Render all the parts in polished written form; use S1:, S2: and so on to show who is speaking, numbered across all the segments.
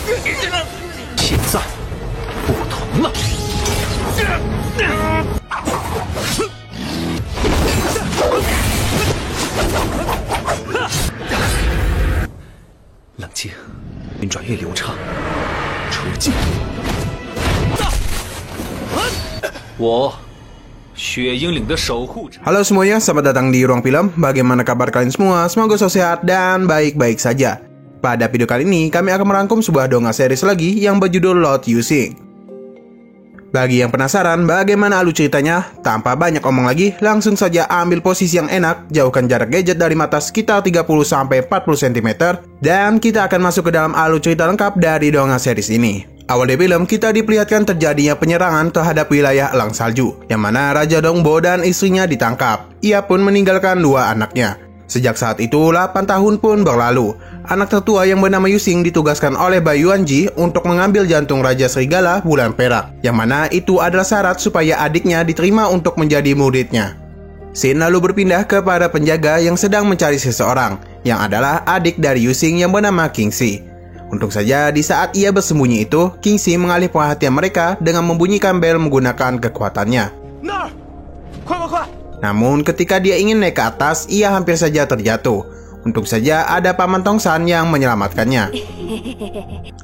S1: 现在不同了。冷静，运转越流畅。出击！我。 血鹰岭的守护者。
S2: Halo semuanya, selamat datang di Ruang Film. Bagaimana kabar kalian semua? Semoga selalu sehat dan baik-baik saja. Pada video kali ini, kami akan merangkum sebuah dongeng series lagi yang berjudul Lord Yusing. Bagi yang penasaran bagaimana alur ceritanya, tanpa banyak omong lagi, langsung saja ambil posisi yang enak, jauhkan jarak gadget dari mata sekitar 30-40 cm, dan kita akan masuk ke dalam alur cerita lengkap dari dongeng series ini. Awal di film, kita diperlihatkan terjadinya penyerangan terhadap wilayah Elang Salju, yang mana Raja Dongbo dan istrinya ditangkap. Ia pun meninggalkan dua anaknya. Sejak saat itu, 8 tahun pun berlalu. Anak tertua yang bernama Yusing ditugaskan oleh Bai Yuanji untuk mengambil jantung Raja Serigala Bulan Perak, yang mana itu adalah syarat supaya adiknya diterima untuk menjadi muridnya. Scene lalu berpindah kepada penjaga yang sedang mencari seseorang, yang adalah adik dari Yusing yang bernama Kingxi. Untung saja di saat ia bersembunyi itu, Kingxi mengalih perhatian mereka dengan membunyikan bel menggunakan kekuatannya. Namun ketika dia ingin naik ke atas, ia hampir saja terjatuh. Untung saja ada Paman Tongsan yang menyelamatkannya.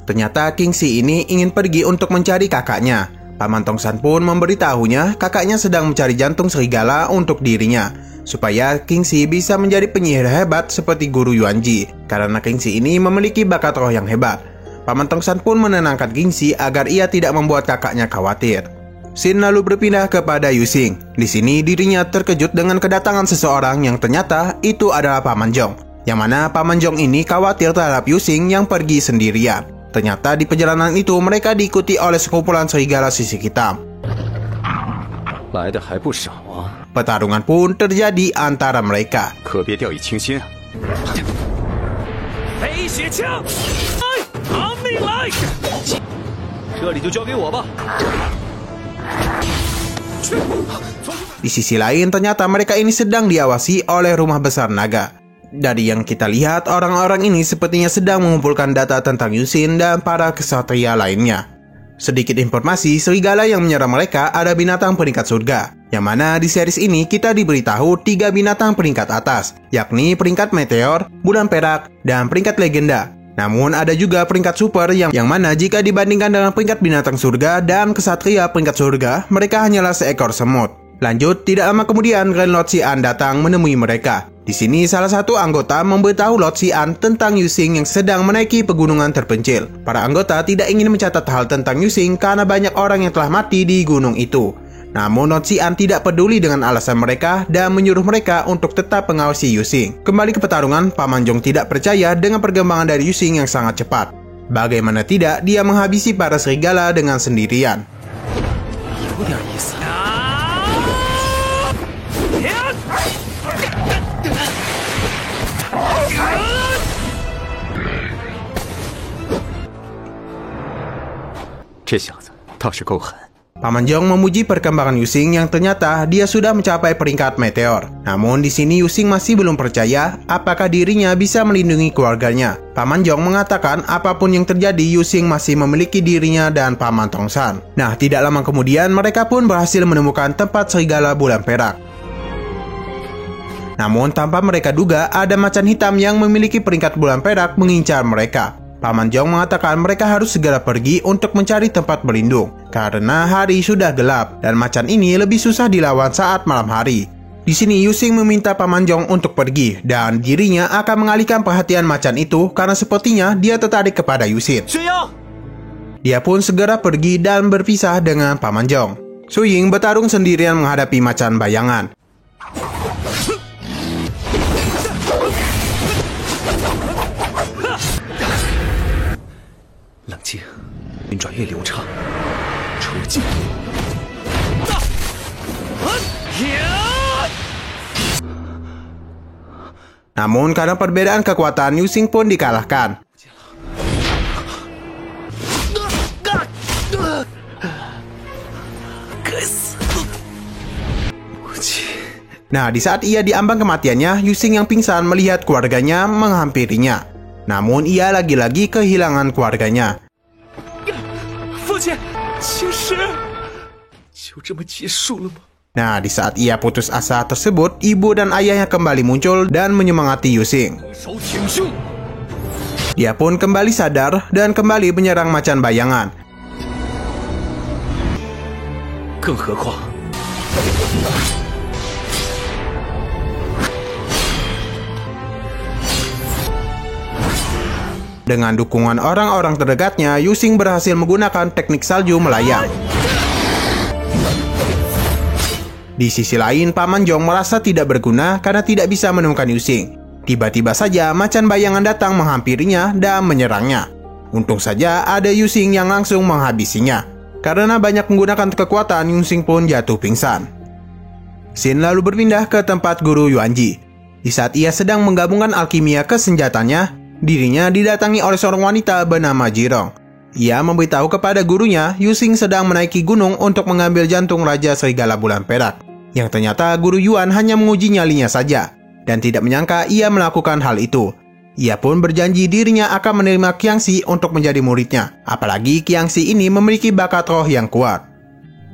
S2: Ternyata Kingxi ini ingin pergi untuk mencari kakaknya. Paman Tongsan pun memberitahunya kakaknya sedang mencari jantung serigala untuk dirinya, supaya Kingxi bisa menjadi penyihir hebat seperti Guru Yuanji. Karena Kingxi ini memiliki bakat roh yang hebat. Paman Tongsan pun menenangkan Kingxi agar ia tidak membuat kakaknya khawatir. Scene lalu berpindah kepada Yusing. Di sini dirinya terkejut dengan kedatangan seseorang yang ternyata itu adalah Paman Zhong. Yang mana Paman Zhong ini khawatir terhadap Yusing yang pergi sendirian. Ternyata di perjalanan itu mereka diikuti oleh sekumpulan serigala sisik hitam. Pertarungan pun terjadi antara mereka. Di sisi lain, ternyata mereka ini sedang diawasi oleh rumah besar naga. Dari yang kita lihat, orang-orang ini sepertinya sedang mengumpulkan data tentang Yusing dan para kesatria lainnya. Sedikit informasi, serigala yang menyerang mereka ada binatang peringkat surga, yang mana di series ini kita diberitahu 3 binatang peringkat atas, yakni peringkat meteor, bulan perak, dan peringkat legenda. Namun ada juga peringkat super yang mana jika dibandingkan dengan peringkat binatang surga dan kesatria peringkat surga, mereka hanyalah seekor semut. Lanjut, tidak lama kemudian Grand Lord Xian datang menemui mereka. Di sini salah satu anggota memberitahu Lord Xian tentang Yusing yang sedang menaiki pegunungan terpencil. Para anggota tidak ingin mencatat hal tentang Yusing karena banyak orang yang telah mati di gunung itu. Namun Lord Xian tidak peduli dengan alasan mereka dan menyuruh mereka untuk tetap mengawasi Yusing. Kembali ke pertarungan, Paman Zhong tidak percaya dengan perkembangan dari Yusing yang sangat cepat. Bagaimana tidak, dia menghabisi para serigala dengan sendirian. Paman Zhong memuji perkembangan Yusing yang ternyata dia sudah mencapai peringkat meteor. Namun di sini Yusing masih belum percaya apakah dirinya bisa melindungi keluarganya. Paman Zhong mengatakan apapun yang terjadi, Yusing masih memiliki dirinya dan Paman Tongsan. Nah, tidak lama kemudian mereka pun berhasil menemukan tempat serigala bulan perak. Namun tanpa mereka duga, ada macan hitam yang memiliki peringkat bulan perak mengincar mereka. Paman Zhong mengatakan mereka harus segera pergi untuk mencari tempat berlindung, karena hari sudah gelap dan macan ini lebih susah dilawan saat malam hari. Di sini Yusing meminta Paman Zhong untuk pergi dan dirinya akan mengalihkan perhatian macan itu karena sepertinya dia tertarik kepada Yusing. Dia pun segera pergi dan berpisah dengan Paman Zhong. Su Ying bertarung sendirian menghadapi macan bayangan. Namun karena perbedaan kekuatan, Yusing pun dikalahkan. Nah, di saat ia diambang kematiannya, Yusing yang pingsan melihat keluarganya menghampirinya. Namun ia lagi-lagi kehilangan keluarganya.
S1: 歉。其实就这么结束了吗？
S2: Nah, di saat ia putus asa tersebut, ibu dan ayahnya kembali muncul dan menyemangati Yusing.
S1: 手挺胸。
S2: Dia pun kembali sadar dan kembali menyerang macan bayangan.
S1: 更何况，
S2: Dengan dukungan orang-orang terdekatnya, Yusing berhasil menggunakan teknik salju melayang. Di sisi lain, Paman Zhong merasa tidak berguna karena tidak bisa menemukan Yusing. Tiba-tiba saja macan bayangan datang menghampirinya dan menyerangnya. Untung saja ada Yusing yang langsung menghabisinya. Karena banyak menggunakan kekuatan, Yusing pun jatuh pingsan. Xin lalu berpindah ke tempat guru Yuanji. Di saat ia sedang menggabungkan alkimia ke senjatanya, dirinya didatangi oleh seorang wanita bernama Jirong. Ia memberitahu kepada gurunya Yusing sedang menaiki gunung untuk mengambil jantung Raja Serigala Bulan Perak. Yang ternyata guru Yuan hanya menguji nyalinya saja. Dan tidak menyangka ia melakukan hal itu. Ia pun berjanji dirinya akan menerima Qiangxi untuk menjadi muridnya. Apalagi Qiangxi ini memiliki bakat roh yang kuat.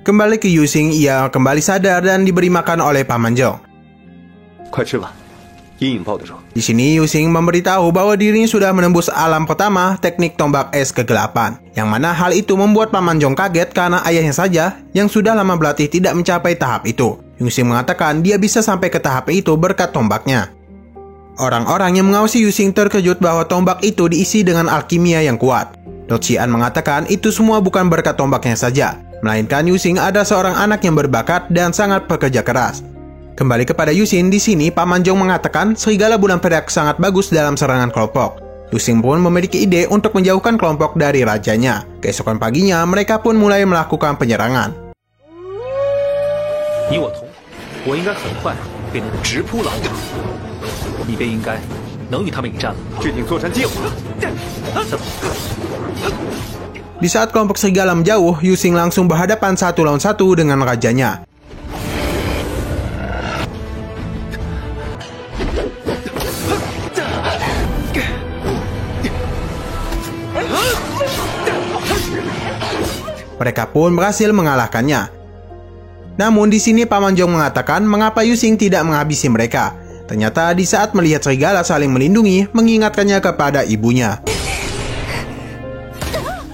S2: Kembali ke Yusing, ia kembali sadar dan diberi makan oleh Paman Zhong.
S3: 快吃吧，阴影抱得住。
S2: Di sini Yusing memberitahu bahwa dirinya sudah menembus alam pertama teknik tombak es kegelapan. Yang mana hal itu membuat Paman Zhong kaget karena ayahnya saja yang sudah lama berlatih tidak mencapai tahap itu. Yusing mengatakan dia bisa sampai ke tahap itu berkat tombaknya. Orang-orang yang mengawasi Yusing terkejut bahwa tombak itu diisi dengan alkimia yang kuat. Dou Qian mengatakan itu semua bukan berkat tombaknya saja, melainkan Yusing ada seorang anak yang berbakat dan sangat pekerja keras. Kembali kepada Yusing, di sini Paman Zhong mengatakan Serigala Bulan Perak sangat bagus dalam serangan kelompok. Yusing pun memiliki ide untuk menjauhkan kelompok dari rajanya. Keesokan paginya, mereka pun mulai melakukan penyerangan.
S1: 你我同，我应该很快被那个直扑狼打，你便应该能与他们一战了。
S3: 制定作战计划。
S2: Di saat kelompok serigala menjauh, Yusing langsung berhadapan 1 lawan 1 dengan rajanya. Mereka pun berhasil mengalahkannya. Namun di sini Paman Zhong mengatakan mengapa Yusing tidak menghabisi mereka. Ternyata di saat melihat serigala saling melindungi, mengingatkannya kepada ibunya.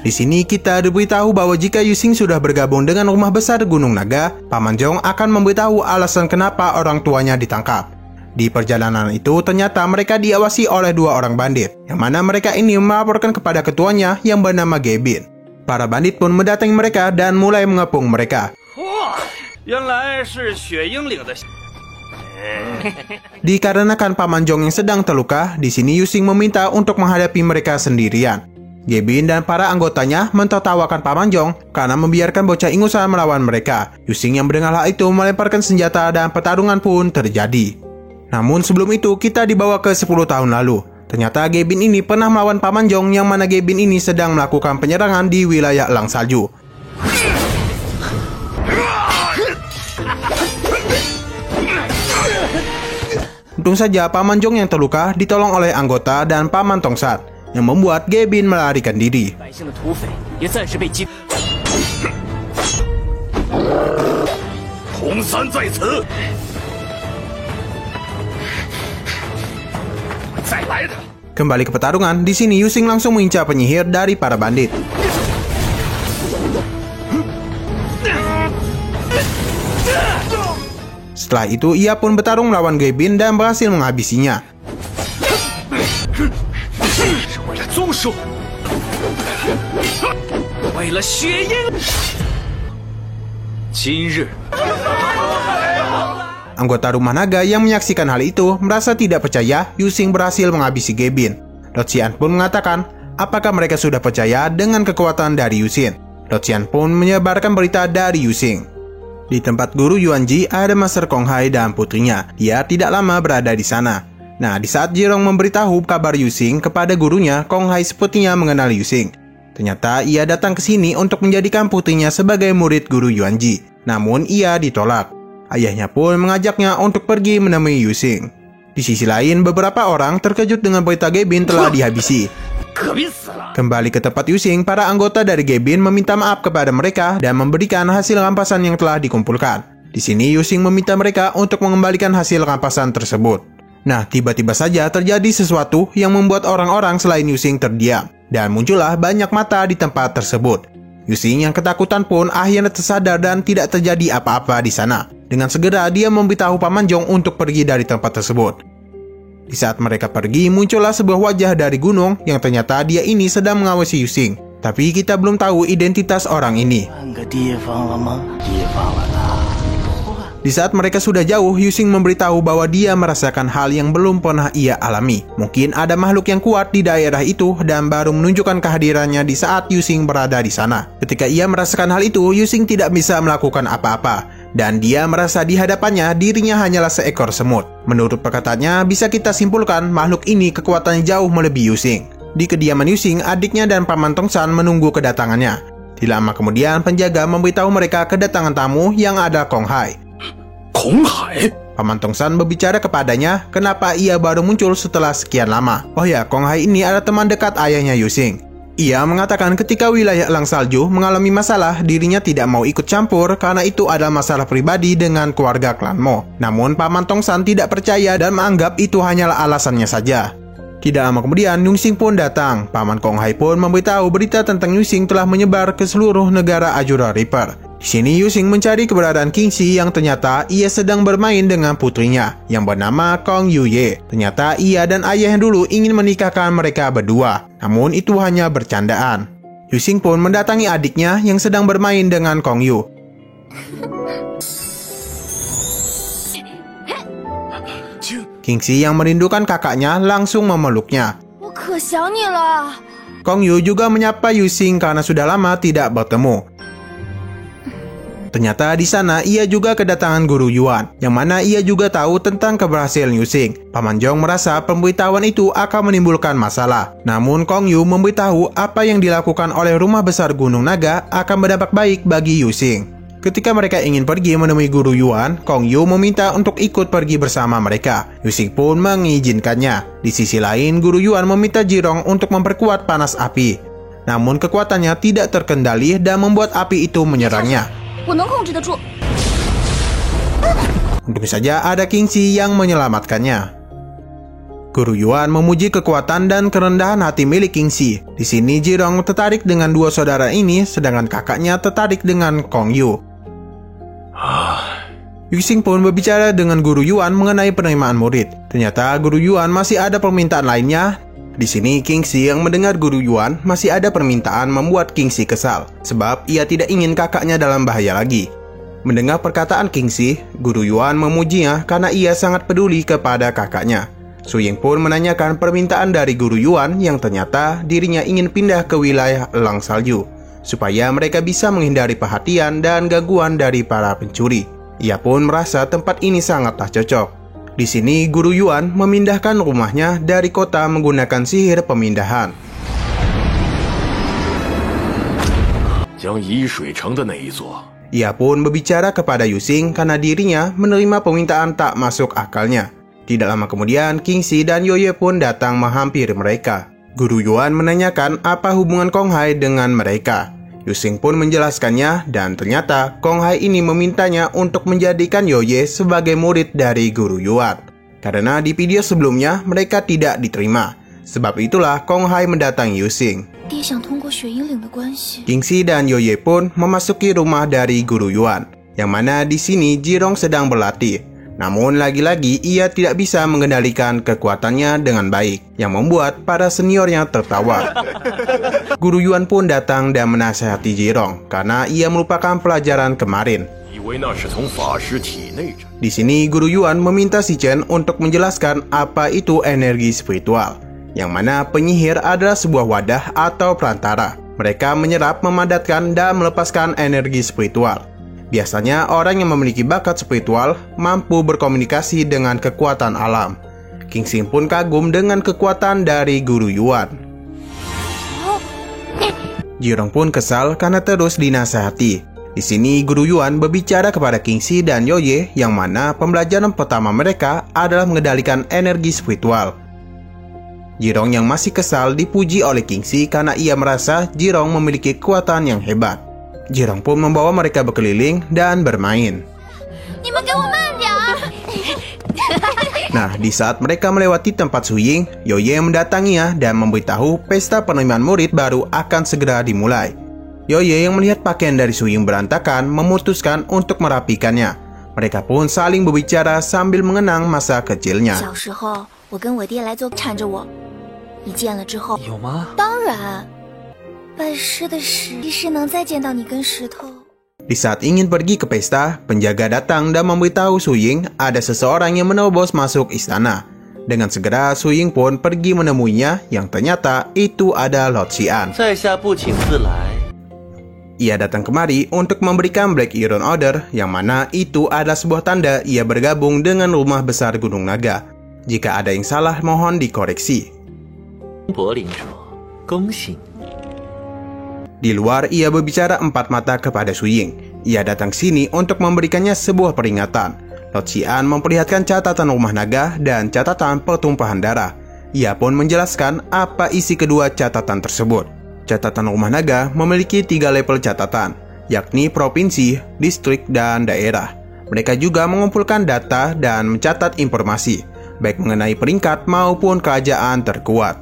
S2: Di sini kita diberitahu bahwa jika Yusing sudah bergabung dengan rumah besar Gunung Naga, Paman Zhong akan memberitahu alasan kenapa orang tuanya ditangkap. Di perjalanan itu ternyata mereka diawasi oleh 2 orang bandit, yang mana mereka ini melaporkan kepada ketuanya yang bernama Gebin. Para bandit pun mendatangi mereka dan mulai mengepung mereka.
S1: 原来是雪鹰岭的。
S2: Dikarenakan Paman Zhong yang sedang terluka, di sini Yusing meminta untuk menghadapi mereka sendirian. Gebin dan para anggotanya mentertawakan Paman Zhong karena membiarkan bocah ingusan melawan mereka. Yusing yang mendengar hal itu melemparkan senjata dan pertarungan pun terjadi. Namun sebelum itu kita dibawa ke 10 tahun lalu. Ternyata Gebin ini pernah melawan Paman Zhong yang mana Gebin ini sedang melakukan penyerangan di wilayah Elang Salju. Untung saja Paman Zhong yang terluka ditolong oleh anggota dan Paman Tongsat, yang membuat Gebin melarikan diri. Kembali ke pertarungan, di sini Yusing langsung mengincar penyihir dari para bandit. Setelah itu, ia pun bertarung melawan Gebin dan berhasil menghabisinya. Anggota rumah naga yang menyaksikan hal itu merasa tidak percaya Yusing berhasil menghabisi Gebin. Dou Qian pun mengatakan, apakah mereka sudah percaya dengan kekuatan dari Yusing? Dou Qian pun menyebarkan berita dari Yusing. Di tempat guru Yuanji ada Master Kong Hai dan putrinya. Dia tidak lama berada di sana. Nah, di saat Jirong memberitahu kabar Yusing kepada gurunya, Kong Hai sepertinya mengenal Yusing. Ternyata ia datang ke sini untuk menjadikan putrinya sebagai murid guru Yuanji. Namun ia ditolak. Ayahnya pun mengajaknya untuk pergi menemui Yusing. Di sisi lain, beberapa orang terkejut dengan berita Gebin telah dihabisi. Kembali ke tempat Yusing, para anggota dari Gebin meminta maaf kepada mereka dan memberikan hasil rampasan yang telah dikumpulkan. Di sini Yusing meminta mereka untuk mengembalikan hasil rampasan tersebut. Nah, tiba-tiba saja terjadi sesuatu yang membuat orang-orang selain Yusing terdiam, dan muncullah banyak mata di tempat tersebut. Yusing yang ketakutan pun akhirnya tersadar dan tidak terjadi apa-apa di sana. Dengan segera dia memberitahu Paman Zhong untuk pergi dari tempat tersebut. Di saat mereka pergi, muncullah sebuah wajah dari gunung yang ternyata dia ini sedang mengawasi Yusing. Tapi kita belum tahu identitas orang ini. Di saat mereka sudah jauh, Yusing memberitahu bahwa dia merasakan hal yang belum pernah ia alami. Mungkin ada makhluk yang kuat di daerah itu dan baru menunjukkan kehadirannya di saat Yusing berada di sana. Ketika ia merasakan hal itu, Yusing tidak bisa melakukan apa-apa. Dan dia merasa di hadapannya dirinya hanyalah seekor semut. Menurut perkataannya, bisa kita simpulkan makhluk ini kekuatannya jauh melebihi Yusing. Di kediaman Yusing, adiknya dan Paman Tongsan menunggu kedatangannya. Tidak lama kemudian, penjaga memberitahu mereka kedatangan tamu yang ada Kong Hai.
S3: Kong Hai?
S2: Paman Tongsan berbicara kepadanya kenapa ia baru muncul setelah sekian lama. Oh ya, Kong Hai ini adalah teman dekat ayahnya Yusing. Ia mengatakan ketika wilayah Elang Salju mengalami masalah, dirinya tidak mau ikut campur karena itu adalah masalah pribadi dengan keluarga klan Mo. Namun Paman Tongsan tidak percaya dan menganggap itu hanyalah alasannya saja. Tidak lama kemudian, Yusing pun datang. Paman Kong Hai pun memberitahu berita tentang Yusing telah menyebar ke seluruh negara Azura Reaper. Di sini Yusing mencari keberadaan Kingxi yang ternyata ia sedang bermain dengan putrinya yang bernama Kong Yuye. Ternyata ia dan ayah yang dulu ingin menikahkan mereka berdua. Namun itu hanya bercandaan. Yusing pun mendatangi adiknya yang sedang bermain dengan Kong Yu. Kingxi yang merindukan kakaknya langsung memeluknya. Kong Yu juga menyapa Yusing karena sudah lama tidak bertemu. Ternyata di sana ia juga kedatangan Guru Yuan, yang mana ia juga tahu tentang keberhasilan Yusing. Paman Zhong merasa pemberitahuan itu akan menimbulkan masalah. Namun Kong Yu memberitahu apa yang dilakukan oleh Rumah Besar Gunung Naga akan berdampak baik bagi Yusing. Ketika mereka ingin pergi menemui Guru Yuan, Kong Yu meminta untuk ikut pergi bersama mereka. Yusing pun mengizinkannya. Di sisi lain, Guru Yuan meminta Jirong untuk memperkuat panas api. Namun kekuatannya tidak terkendali dan membuat api itu menyerangnya. Untung saja ada Kingxi yang menyelamatkannya. Guru Yuan memuji kekuatan dan kerendahan hati milik Kingxi. Di sini Jirong tertarik dengan dua saudara ini, sedangkan kakaknya tertarik dengan Kong Yu. Yusing pun berbicara dengan Guru Yuan mengenai penerimaan murid. Ternyata Guru Yuan masih ada permintaan lainnya. Di sini Kingxi yang mendengar Guru Yuan masih ada permintaan membuat Kingxi kesal, sebab ia tidak ingin kakaknya dalam bahaya lagi. Mendengar perkataan Kingxi, Guru Yuan memujinya karena ia sangat peduli kepada kakaknya. Su Ying pun menanyakan permintaan dari Guru Yuan yang ternyata dirinya ingin pindah ke wilayah Elang Salju, supaya mereka bisa menghindari perhatian dan gangguan dari para pencuri. Ia pun merasa tempat ini sangatlah cocok. Di sini Guru Yuan memindahkan rumahnya dari kota menggunakan sihir pemindahan. Ia pun berbicara kepada Yusing karena dirinya menerima permintaan tak masuk akalnya. Tidak lama kemudian, Kingxi dan Yoye pun datang menghampiri mereka. Guru Yuan menanyakan apa hubungan Kong Hai dengan mereka. Yusing pun menjelaskannya dan ternyata Kong Hai ini memintanya untuk menjadikan Yoye sebagai murid dari Guru Yuan. Karena di video sebelumnya mereka tidak diterima. Sebab itulah Kong Hai mendatangi Yusing. Kingxi dan Yoye pun memasuki rumah dari Guru Yuan, yang mana di sini Jirong sedang berlatih. Namun lagi-lagi ia tidak bisa mengendalikan kekuatannya dengan baik, yang membuat para seniornya tertawa. Guru Yuan pun datang dan menasihati Jirong karena ia melupakan pelajaran kemarin. Di sini Guru Yuan meminta si Chen untuk menjelaskan apa itu energi spiritual, yang mana penyihir adalah sebuah wadah atau perantara. Mereka menyerap, memadatkan, dan melepaskan energi spiritual. Biasanya orang yang memiliki bakat spiritual mampu berkomunikasi dengan kekuatan alam. Kingxi pun kagum dengan kekuatan dari Guru Yuan. Jirong pun kesal karena terus dinasihati. Di sini Guru Yuan berbicara kepada Kingxi dan Yoye, yang mana pembelajaran pertama mereka adalah mengendalikan energi spiritual. Jirong yang masih kesal dipuji oleh Kingxi karena ia merasa Jirong memiliki kekuatan yang hebat. Jirong pun membawa mereka berkeliling dan bermain. Nah, di saat mereka melewati tempat Su Ying, Yoye mendatanginya dan memberitahu pesta penerimaan murid baru akan segera dimulai. Yoye yang melihat pakaian dari Su Ying berantakan memutuskan untuk merapikannya. Mereka pun saling berbicara sambil mengenang masa kecilnya. Di saat ingin pergi ke pesta, penjaga datang dan memberitahu Su Ying ada seseorang yang menerobos masuk istana. Dengan segera Su Ying pun pergi menemuinya, yang ternyata itu ada Lord Xian. Ia datang kemari untuk memberikan Black Iron Order, yang mana itu adalah sebuah tanda ia bergabung dengan rumah besar Gunung Naga. Jika ada yang salah, mohon dikoreksi. Di luar, ia berbicara empat mata kepada Su Ying. Ia datang sini untuk memberikannya sebuah peringatan. Lord Xian memperlihatkan catatan rumah naga dan catatan pertumpahan darah. Ia pun menjelaskan apa isi kedua catatan tersebut. Catatan rumah naga memiliki 3 level catatan, yakni provinsi, distrik, dan daerah. Mereka juga mengumpulkan data dan mencatat informasi, baik mengenai peringkat maupun kerajaan terkuat.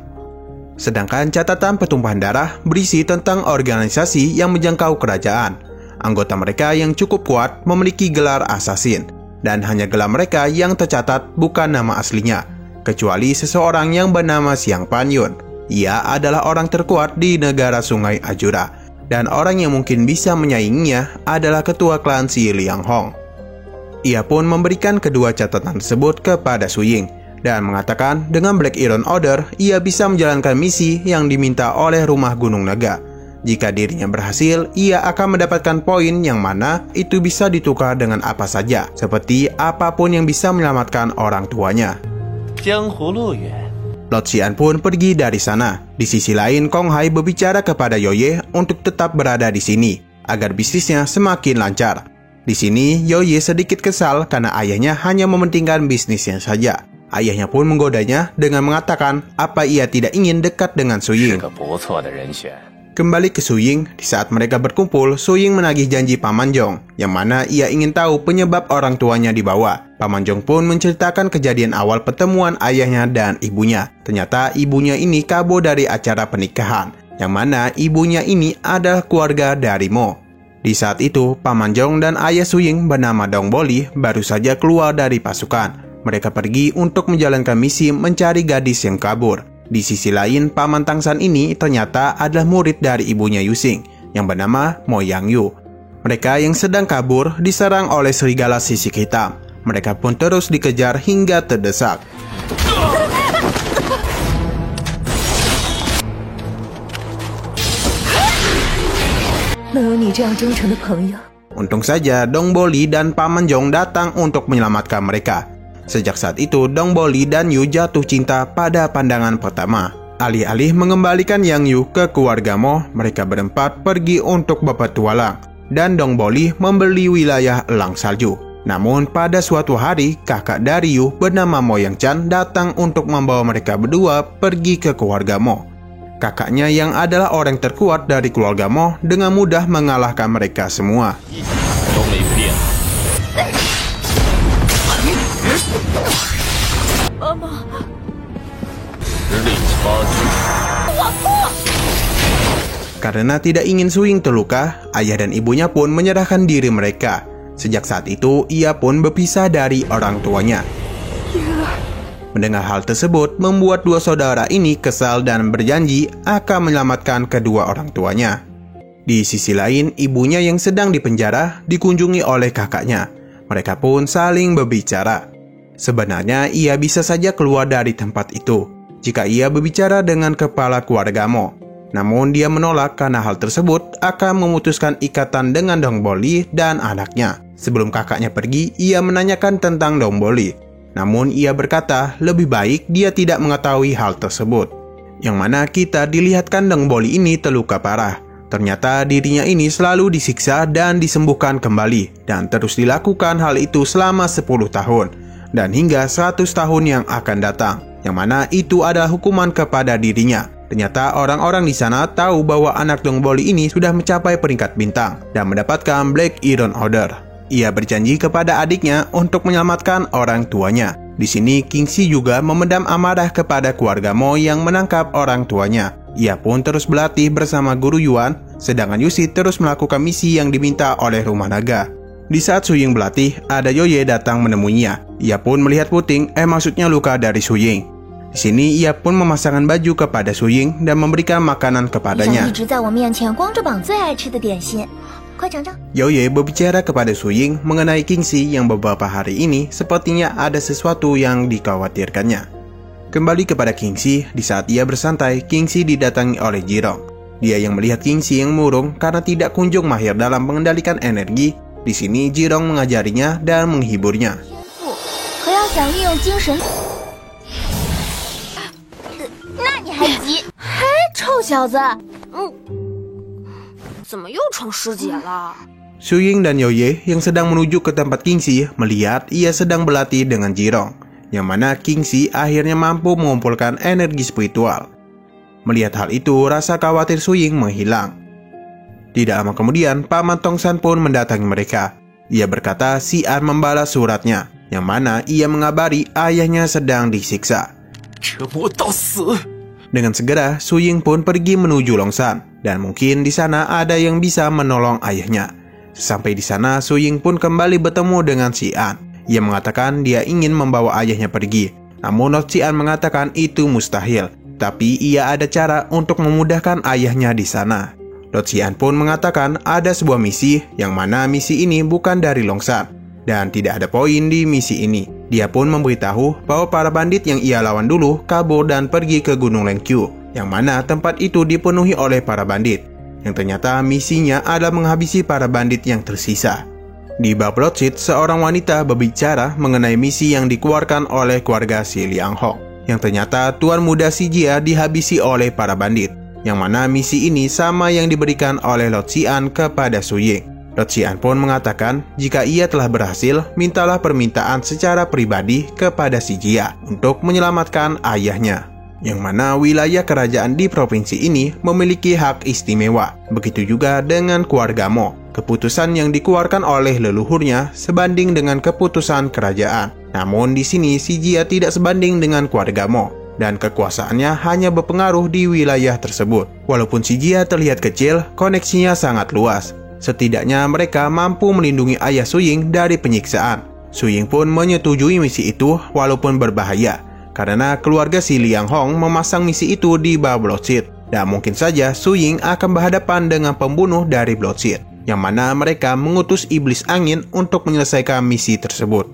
S2: Sedangkan catatan pertumpahan darah berisi tentang organisasi yang menjangkau kerajaan. Anggota mereka yang cukup kuat memiliki gelar assassin, dan hanya gelar mereka yang tercatat bukan nama aslinya, kecuali seseorang yang bernama Xiang Panyun. Ia adalah orang terkuat di negara Sungai Ajura, dan orang yang mungkin bisa menyainginya adalah ketua klan Si Liang Hong. Ia pun memberikan kedua catatan tersebut kepada Su Ying, dan mengatakan dengan Black Iron Order, ia bisa menjalankan misi yang diminta oleh rumah Gunung Naga. Jika dirinya berhasil, ia akan mendapatkan poin yang mana itu bisa ditukar dengan apa saja, seperti apapun yang bisa menyelamatkan orang tuanya. Lord Xian pun pergi dari sana. Di sisi lain, Kong Hai berbicara kepada Yoye untuk tetap berada di sini, agar bisnisnya semakin lancar. Di sini, Yoye sedikit kesal karena ayahnya hanya mementingkan bisnisnya saja. Ayahnya pun menggodanya dengan mengatakan apa ia tidak ingin dekat dengan Su Ying. Kembali ke Su Ying, di saat mereka berkumpul, Su Ying menagih janji Paman Zhong, yang mana ia ingin tahu penyebab orang tuanya dibawa. Paman Zhong pun menceritakan kejadian awal pertemuan ayahnya dan ibunya. Ternyata ibunya ini kabur dari acara pernikahan, yang mana ibunya ini adalah keluarga dari Mo. Di saat itu, Paman Zhong dan ayah Su Ying bernama Dong Boli baru saja keluar dari pasukan. Mereka pergi untuk menjalankan misi mencari gadis yang kabur. Di sisi lain, Paman Tangshan ini ternyata adalah murid dari ibunya Yusing, yang bernama Mo Yang Yu. Mereka yang sedang kabur diserang oleh serigala sisik hitam. Mereka pun terus dikejar hingga terdesak. Untung saja Dong Boli dan Paman Zhong datang untuk menyelamatkan mereka. Sejak saat itu, Dong Boli dan Yu jatuh cinta pada pandangan pertama. Alih-alih mengembalikan Yang Yu ke keluarga Mo, mereka berempat pergi untuk berpetualang, dan Dong Boli membeli wilayah elang salju. Namun pada suatu hari, kakak dari Yu bernama Mo Yang Chan datang untuk membawa mereka berdua pergi ke keluarga Mo. Kakaknya yang adalah orang terkuat dari keluarga Mo dengan mudah mengalahkan mereka semua. Karena tidak ingin Su Ying terluka, ayah dan ibunya pun menyerahkan diri mereka. Sejak saat itu, ia pun berpisah dari orang tuanya. Mendengar hal tersebut, membuat dua saudara ini kesal dan berjanji akan menyelamatkan kedua orang tuanya. Di sisi lain, ibunya yang sedang dipenjara dikunjungi oleh kakaknya. Mereka pun saling berbicara. Sebenarnya, ia bisa saja keluar dari tempat itu jika ia berbicara dengan kepala keluarga Mo. Namun dia menolak karena hal tersebut akan memutuskan ikatan dengan Dong Boli dan anaknya. Sebelum kakaknya pergi, ia menanyakan tentang Dong Boli. Namun ia berkata lebih baik dia tidak mengetahui hal tersebut. Yang mana kita dilihatkan Dong Boli ini terluka parah. Ternyata dirinya ini selalu disiksa dan disembuhkan kembali. Dan terus dilakukan hal itu selama 10 tahun. Dan hingga 100 tahun yang akan datang. yang mana itu adalah hukuman kepada dirinya. Ternyata orang-orang di sana tahu bahwa anak Dongboli ini sudah mencapai peringkat bintang dan mendapatkan Black Iron Order. Ia berjanji kepada adiknya untuk menyelamatkan orang tuanya. Di sini Kingxi juga memendam amarah kepada keluarga Mo yang menangkap orang tuanya. Ia pun terus berlatih bersama guru Yuan, sedangkan Yushi terus melakukan misi yang diminta oleh rumah naga. Di saat Su Ying berlatih, ada Yoye datang menemuinya. Ia pun melihat puting, maksudnya luka dari Su Ying. Di sini ia pun memasangkan baju kepada Su Ying dan memberikan makanan kepadanya. Yoye berbicara kepada Su Ying mengenai Kingxi yang beberapa hari ini sepertinya ada sesuatu yang dikhawatirkannya. Kembali kepada Kingxi, di saat ia bersantai, Kingxi didatangi oleh Jirong. Dia yang melihat Kingxi yang murung karena tidak kunjung mahir dalam mengendalikan energi. Di sini Jirong mengajarinya dan menghiburnya. Su Ying dan Yoye yang sedang menuju ke tempat Kingxi melihat ia sedang berlatih dengan Jirong, yang mana Kingxi akhirnya mampu mengumpulkan energi spiritual. Melihat hal itu, rasa khawatir Su Ying menghilang. Tidak lama kemudian, Paman Tongsan pun mendatangi mereka. Ia berkata Si An membalas suratnya, yang mana ia mengabari ayahnya sedang disiksa. Dengan segera, Su Ying pun pergi menuju Longsan, dan mungkin di sana ada yang bisa menolong ayahnya. Sesampai di sana, Su Ying pun kembali bertemu dengan Si An. Ia mengatakan dia ingin membawa ayahnya pergi, namun Lord Si An mengatakan itu mustahil. Tapi ia ada cara untuk memudahkan ayahnya di sana. Lord Si An pun mengatakan ada sebuah misi, yang mana misi ini bukan dari Longsan, dan tidak ada poin di misi ini. Dia pun memberitahu bahwa para bandit yang ia lawan dulu kabur dan pergi ke Gunung Lengqiu, yang mana tempat itu dipenuhi oleh para bandit. Yang ternyata misinya adalah menghabisi para bandit yang tersisa. Di bab Bloodseed, seorang wanita berbicara mengenai misi yang dikeluarkan oleh keluarga si Liang Hong, yang ternyata Tuan Muda Si Jia dihabisi oleh para bandit, yang mana misi ini sama yang diberikan oleh Lord Si An kepada Su Ying. Lord Si An pun mengatakan jika ia telah berhasil, mintalah permintaan secara pribadi kepada Si Jia untuk menyelamatkan ayahnya, yang mana wilayah kerajaan di provinsi ini memiliki hak istimewa. Begitu juga dengan keluarga Mo. Keputusan yang dikeluarkan oleh leluhurnya sebanding dengan keputusan kerajaan. Namun di sini Si Jia tidak sebanding dengan keluarga Mo, dan kekuasaannya hanya berpengaruh di wilayah tersebut. Walaupun Si Jia terlihat kecil, koneksinya sangat luas. Setidaknya mereka mampu melindungi ayah Su Ying dari penyiksaan. Su Ying pun menyetujui misi itu walaupun berbahaya, karena keluarga si Liang Hong memasang misi itu di bawah Bloodseed. Dan mungkin saja Su Ying akan berhadapan dengan pembunuh dari Bloodseed, yang mana mereka mengutus iblis angin untuk menyelesaikan misi tersebut.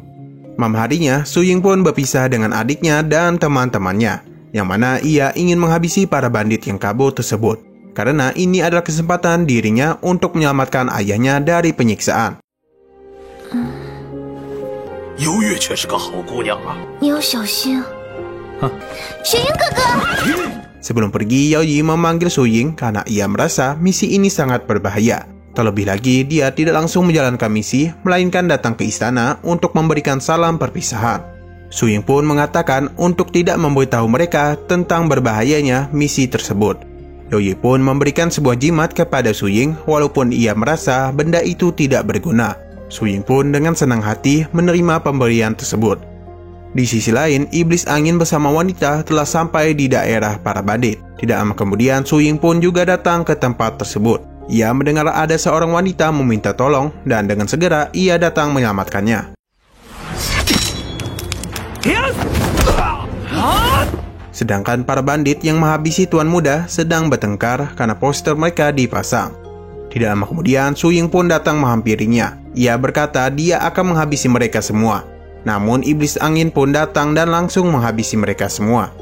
S2: Malam harinya, Su Ying pun berpisah dengan adiknya dan teman-temannya, yang mana ia ingin menghabisi para bandit yang kabur tersebut, karena ini adalah kesempatan dirinya untuk menyelamatkan ayahnya dari penyiksaan. Sebelum pergi, Yao Yi memanggil Su Ying karena ia merasa misi ini sangat berbahaya. Terlebih lagi, dia tidak langsung menjalankan misi, melainkan datang ke istana untuk memberikan salam perpisahan. Su Ying pun mengatakan untuk tidak memberitahu mereka tentang berbahayanya misi tersebut. Yao Yi pun memberikan sebuah jimat kepada Su Ying walaupun ia merasa benda itu tidak berguna. Su Ying pun dengan senang hati menerima pemberian tersebut. Di sisi lain, iblis angin bersama wanita telah sampai di daerah para bandit. Tidak lama kemudian, Su Ying pun juga datang ke tempat tersebut. Ia mendengar ada seorang wanita meminta tolong dan dengan segera ia datang menyelamatkannya. Sedangkan para bandit yang menghabisi Tuan Muda sedang bertengkar karena poster mereka dipasang. Tidak lama kemudian, Su Ying pun datang menghampirinya. Ia berkata dia akan menghabisi mereka semua. Namun iblis angin pun datang dan langsung menghabisi mereka semua.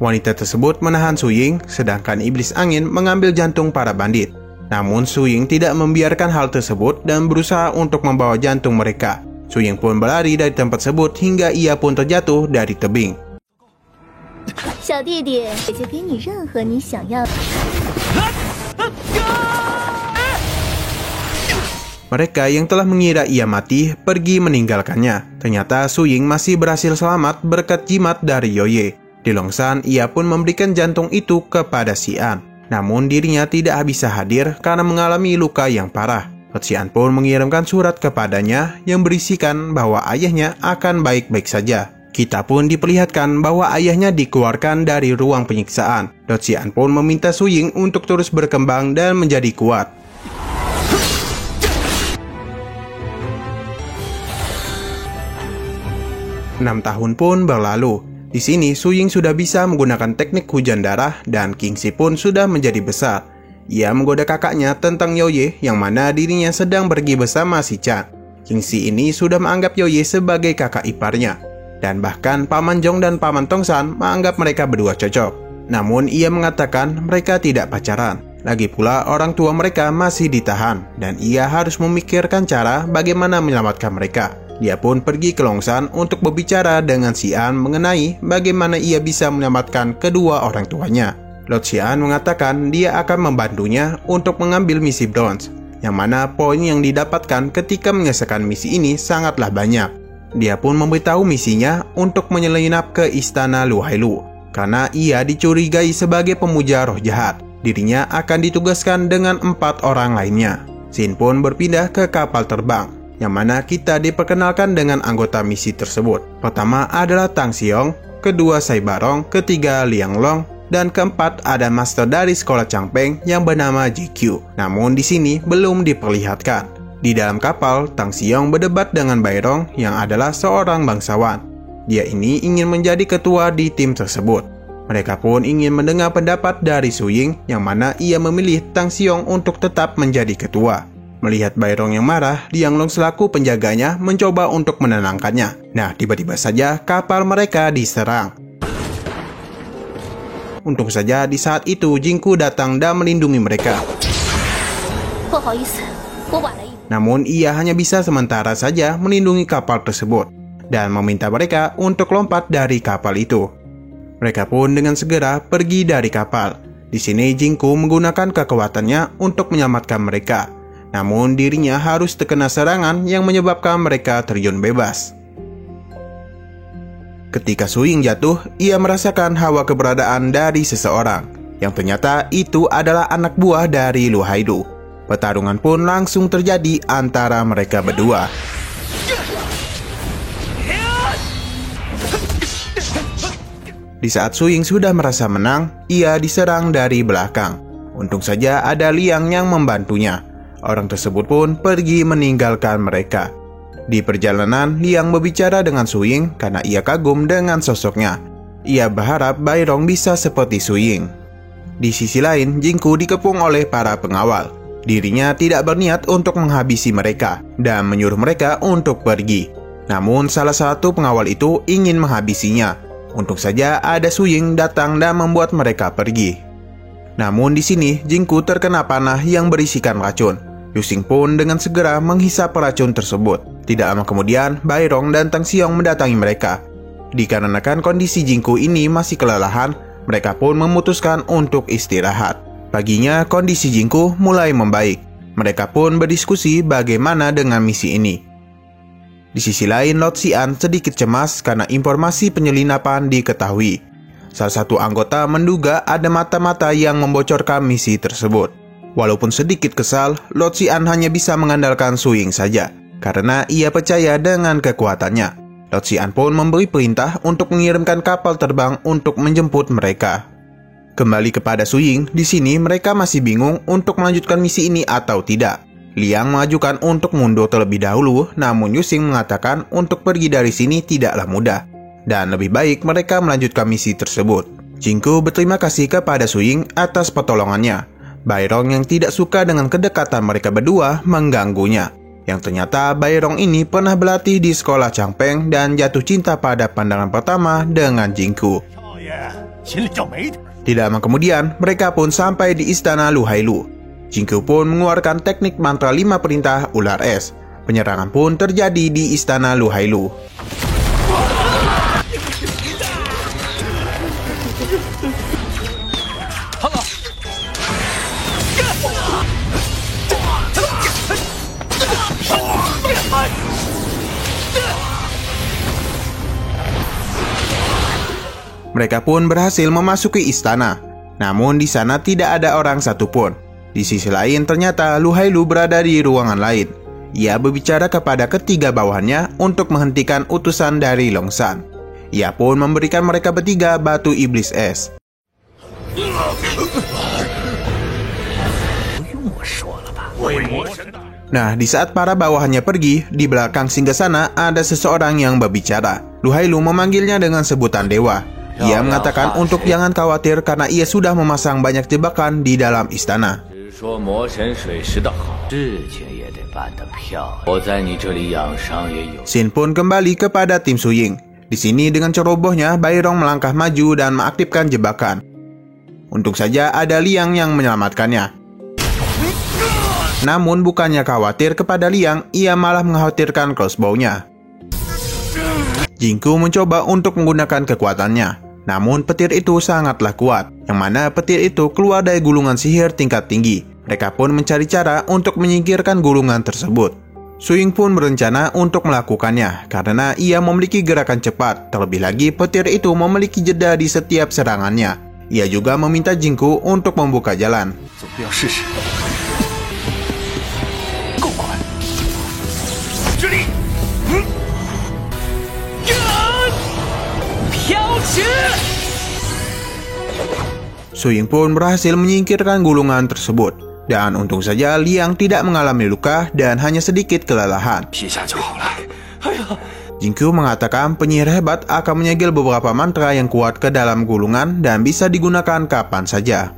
S2: Wanita tersebut menahan Su Ying, sedangkan iblis angin mengambil jantung para bandit. Namun Su Ying tidak membiarkan hal tersebut dan berusaha untuk membawa jantung mereka. Su Ying pun berlari dari tempat tersebut hingga ia pun terjatuh dari tebing. Mereka yang telah mengira ia mati pergi meninggalkannya. Ternyata Su Ying masih berhasil selamat berkat jimat dari Yoye. Di Longsan, ia pun memberikan jantung itu kepada Xian. Namun dirinya tidak bisa hadir karena mengalami luka yang parah. Xian pun mengirimkan surat kepadanya yang berisikan bahwa ayahnya akan baik-baik saja. Kita pun diperlihatkan bahwa ayahnya dikeluarkan dari ruang penyiksaan. Xian pun meminta Su Ying untuk terus berkembang dan menjadi kuat. Enam tahun pun berlalu. Di sini Su Ying sudah bisa menggunakan teknik hujan darah dan Kingxi pun sudah menjadi besar. Ia menggoda kakaknya tentang Yoye yang mana dirinya sedang pergi bersama si Chan. Kingxi ini sudah menganggap Yoye sebagai kakak iparnya. Dan bahkan Paman Zhong dan Paman Tongsan menganggap mereka berdua cocok. Namun ia mengatakan mereka tidak pacaran. Lagi pula orang tua mereka masih ditahan dan ia harus memikirkan cara bagaimana menyelamatkan mereka. Dia pun pergi ke Longsan untuk berbicara dengan Xian mengenai bagaimana ia bisa menyelamatkan kedua orang tuanya. Lord Xian mengatakan dia akan membantunya untuk mengambil misi bronze, yang mana poin yang didapatkan ketika menyelesaikan misi ini sangatlah banyak. Dia pun memberitahu misinya untuk menyelinap ke istana Lu Hailu, karena ia dicurigai sebagai pemuja roh jahat. Dirinya akan ditugaskan dengan 4 orang lainnya. Xin pun berpindah ke kapal terbang, yang mana kita diperkenalkan dengan anggota misi tersebut. Pertama adalah Tang Xiong, kedua Sai Barong, ketiga Liang Long, dan keempat ada master dari sekolah Changpeng yang bernama JQ. Namun di sini belum diperlihatkan. Di dalam kapal, Tang Xiong berdebat dengan Bairong yang adalah seorang bangsawan. Dia ini ingin menjadi ketua di tim tersebut. Mereka pun ingin mendengar pendapat dari Su Ying yang mana ia memilih Tang Xiong untuk tetap menjadi ketua. Melihat Bairong yang marah, Liang Long selaku penjaganya mencoba untuk menenangkannya. Nah, tiba-tiba saja kapal mereka diserang. Untung saja di saat itu Jingku datang dan melindungi mereka. Namun ia hanya bisa sementara saja melindungi kapal tersebut dan meminta mereka untuk lompat dari kapal itu. Mereka pun dengan segera pergi dari kapal. Di sini Jingku menggunakan kekuatannya untuk menyelamatkan mereka. Namun dirinya harus terkena serangan yang menyebabkan mereka terjun bebas. Ketika Su Ying jatuh, ia merasakan hawa keberadaan dari seseorang yang ternyata itu adalah anak buah dari Lu Hailu. Pertarungan pun langsung terjadi antara mereka berdua. Di saat Su Ying sudah merasa menang, ia diserang dari belakang. Untung saja ada Liang yang membantunya. Orang tersebut pun pergi meninggalkan mereka. Di perjalanan, Liang berbicara dengan Su Ying karena ia kagum dengan sosoknya. Ia berharap Bairong bisa seperti Su Ying. Di sisi lain, Jingku dikepung oleh para pengawal. Dirinya tidak berniat untuk menghabisi mereka dan menyuruh mereka untuk pergi. Namun salah satu pengawal itu ingin menghabisinya. Untung saja ada Su Ying datang dan membuat mereka pergi. Namun di sini Jingku terkena panah yang berisikan racun. Yu Xing pun dengan segera menghisap racun tersebut. Tidak lama kemudian Bairong dan Tang Xiong mendatangi mereka. Dikarenakan kondisi Jingku ini masih kelelahan, mereka pun memutuskan untuk istirahat. Paginya kondisi Jingku mulai membaik. Mereka pun berdiskusi bagaimana dengan misi ini. Di sisi lain, Lord Xian sedikit cemas karena informasi penyelinapan diketahui. Salah satu anggota menduga ada mata-mata yang membocorkan misi tersebut. Walaupun sedikit kesal, Lord Xian hanya bisa mengandalkan Su Ying saja, karena ia percaya dengan kekuatannya. Lord Xian pun memberi perintah untuk mengirimkan kapal terbang untuk menjemput mereka. Kembali kepada Su Ying, di sini mereka masih bingung untuk melanjutkan misi ini atau tidak. Liang mengajukan untuk mundur terlebih dahulu, namun Yu Xing mengatakan untuk pergi dari sini tidaklah mudah, dan lebih baik mereka melanjutkan misi tersebut. Jingku berterima kasih kepada Su Ying atas pertolongannya. Bairong yang tidak suka dengan kedekatan mereka berdua mengganggunya. Yang ternyata Bairong ini pernah berlatih di sekolah Changpeng dan jatuh cinta pada pandangan pertama dengan Jingku. Tidak lama kemudian, mereka pun sampai di istana Lu Hailu. Jingku pun mengeluarkan teknik mantra 5 perintah ular es. Penyerangan pun terjadi di istana Lu Hailu. Mereka pun berhasil memasuki istana. Namun di sana tidak ada orang satupun. Di sisi lain ternyata Lu Hailu berada di ruangan lain. Ia berbicara kepada ketiga bawahannya untuk menghentikan utusan dari Long San. Ia pun memberikan mereka bertiga batu iblis es. Nah, di saat para bawahannya pergi, di belakang singgasana ada seseorang yang berbicara. Lu Hailu memanggilnya dengan sebutan dewa. Ia mengatakan untuk jangan khawatir karena ia sudah memasang banyak jebakan di dalam istana. Xin pun kembali kepada tim Su Ying. Di sini dengan cerobohnya, Bai Rong melangkah maju dan mengaktifkan jebakan. Untung saja ada Liang yang menyelamatkannya. Namun bukannya khawatir kepada Liang, ia malah mengkhawatirkan crossbow-nya. Jingku mencoba untuk menggunakan kekuatannya. Namun petir itu sangatlah kuat, yang mana petir itu keluar dari gulungan sihir tingkat tinggi. Mereka pun mencari cara untuk menyingkirkan gulungan tersebut. Su Ying pun berencana untuk melakukannya, karena ia memiliki gerakan cepat. Terlebih lagi petir itu memiliki jeda di setiap serangannya. Ia juga meminta Jingku untuk membuka jalan. Su Ying pun berhasil menyingkirkan gulungan tersebut. Dan untung saja Liang tidak mengalami luka dan hanya sedikit kelelahan. Jingku mengatakan penyihir hebat akan menyegel beberapa mantra yang kuat ke dalam gulungan dan bisa digunakan kapan saja.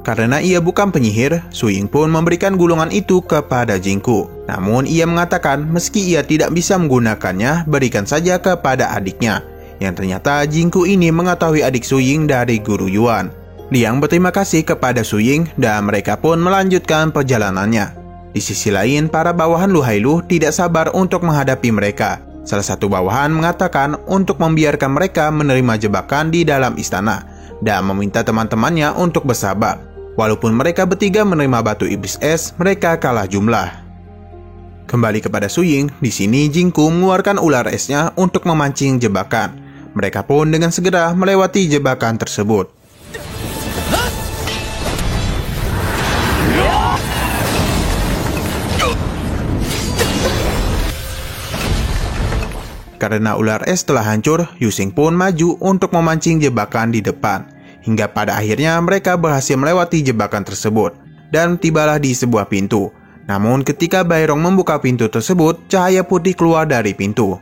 S2: Karena ia bukan penyihir, Su Ying pun memberikan gulungan itu kepada Jingku. Namun ia mengatakan meski ia tidak bisa menggunakannya, berikan saja kepada adiknya. Yang ternyata Jingku ini mengetahui adik Su Ying dari Guru Yuan. Liang berterima kasih kepada Su Ying dan mereka pun melanjutkan perjalanannya. Di sisi lain, para bawahan Lu Hailu tidak sabar untuk menghadapi mereka. Salah satu bawahan mengatakan untuk membiarkan mereka menerima jebakan di dalam istana dan meminta teman-temannya untuk bersabar. Walaupun mereka bertiga menerima batu iblis es, mereka kalah jumlah. Kembali kepada Su Ying, di sini Jingku mengeluarkan ular esnya untuk memancing jebakan. Mereka pun dengan segera melewati jebakan tersebut. Karena ular es telah hancur, Yu Xing pun maju untuk memancing jebakan di depan. Hingga pada akhirnya mereka berhasil melewati jebakan tersebut dan tibalah di sebuah pintu. Namun ketika Bai Rong membuka pintu tersebut, cahaya putih keluar dari pintu.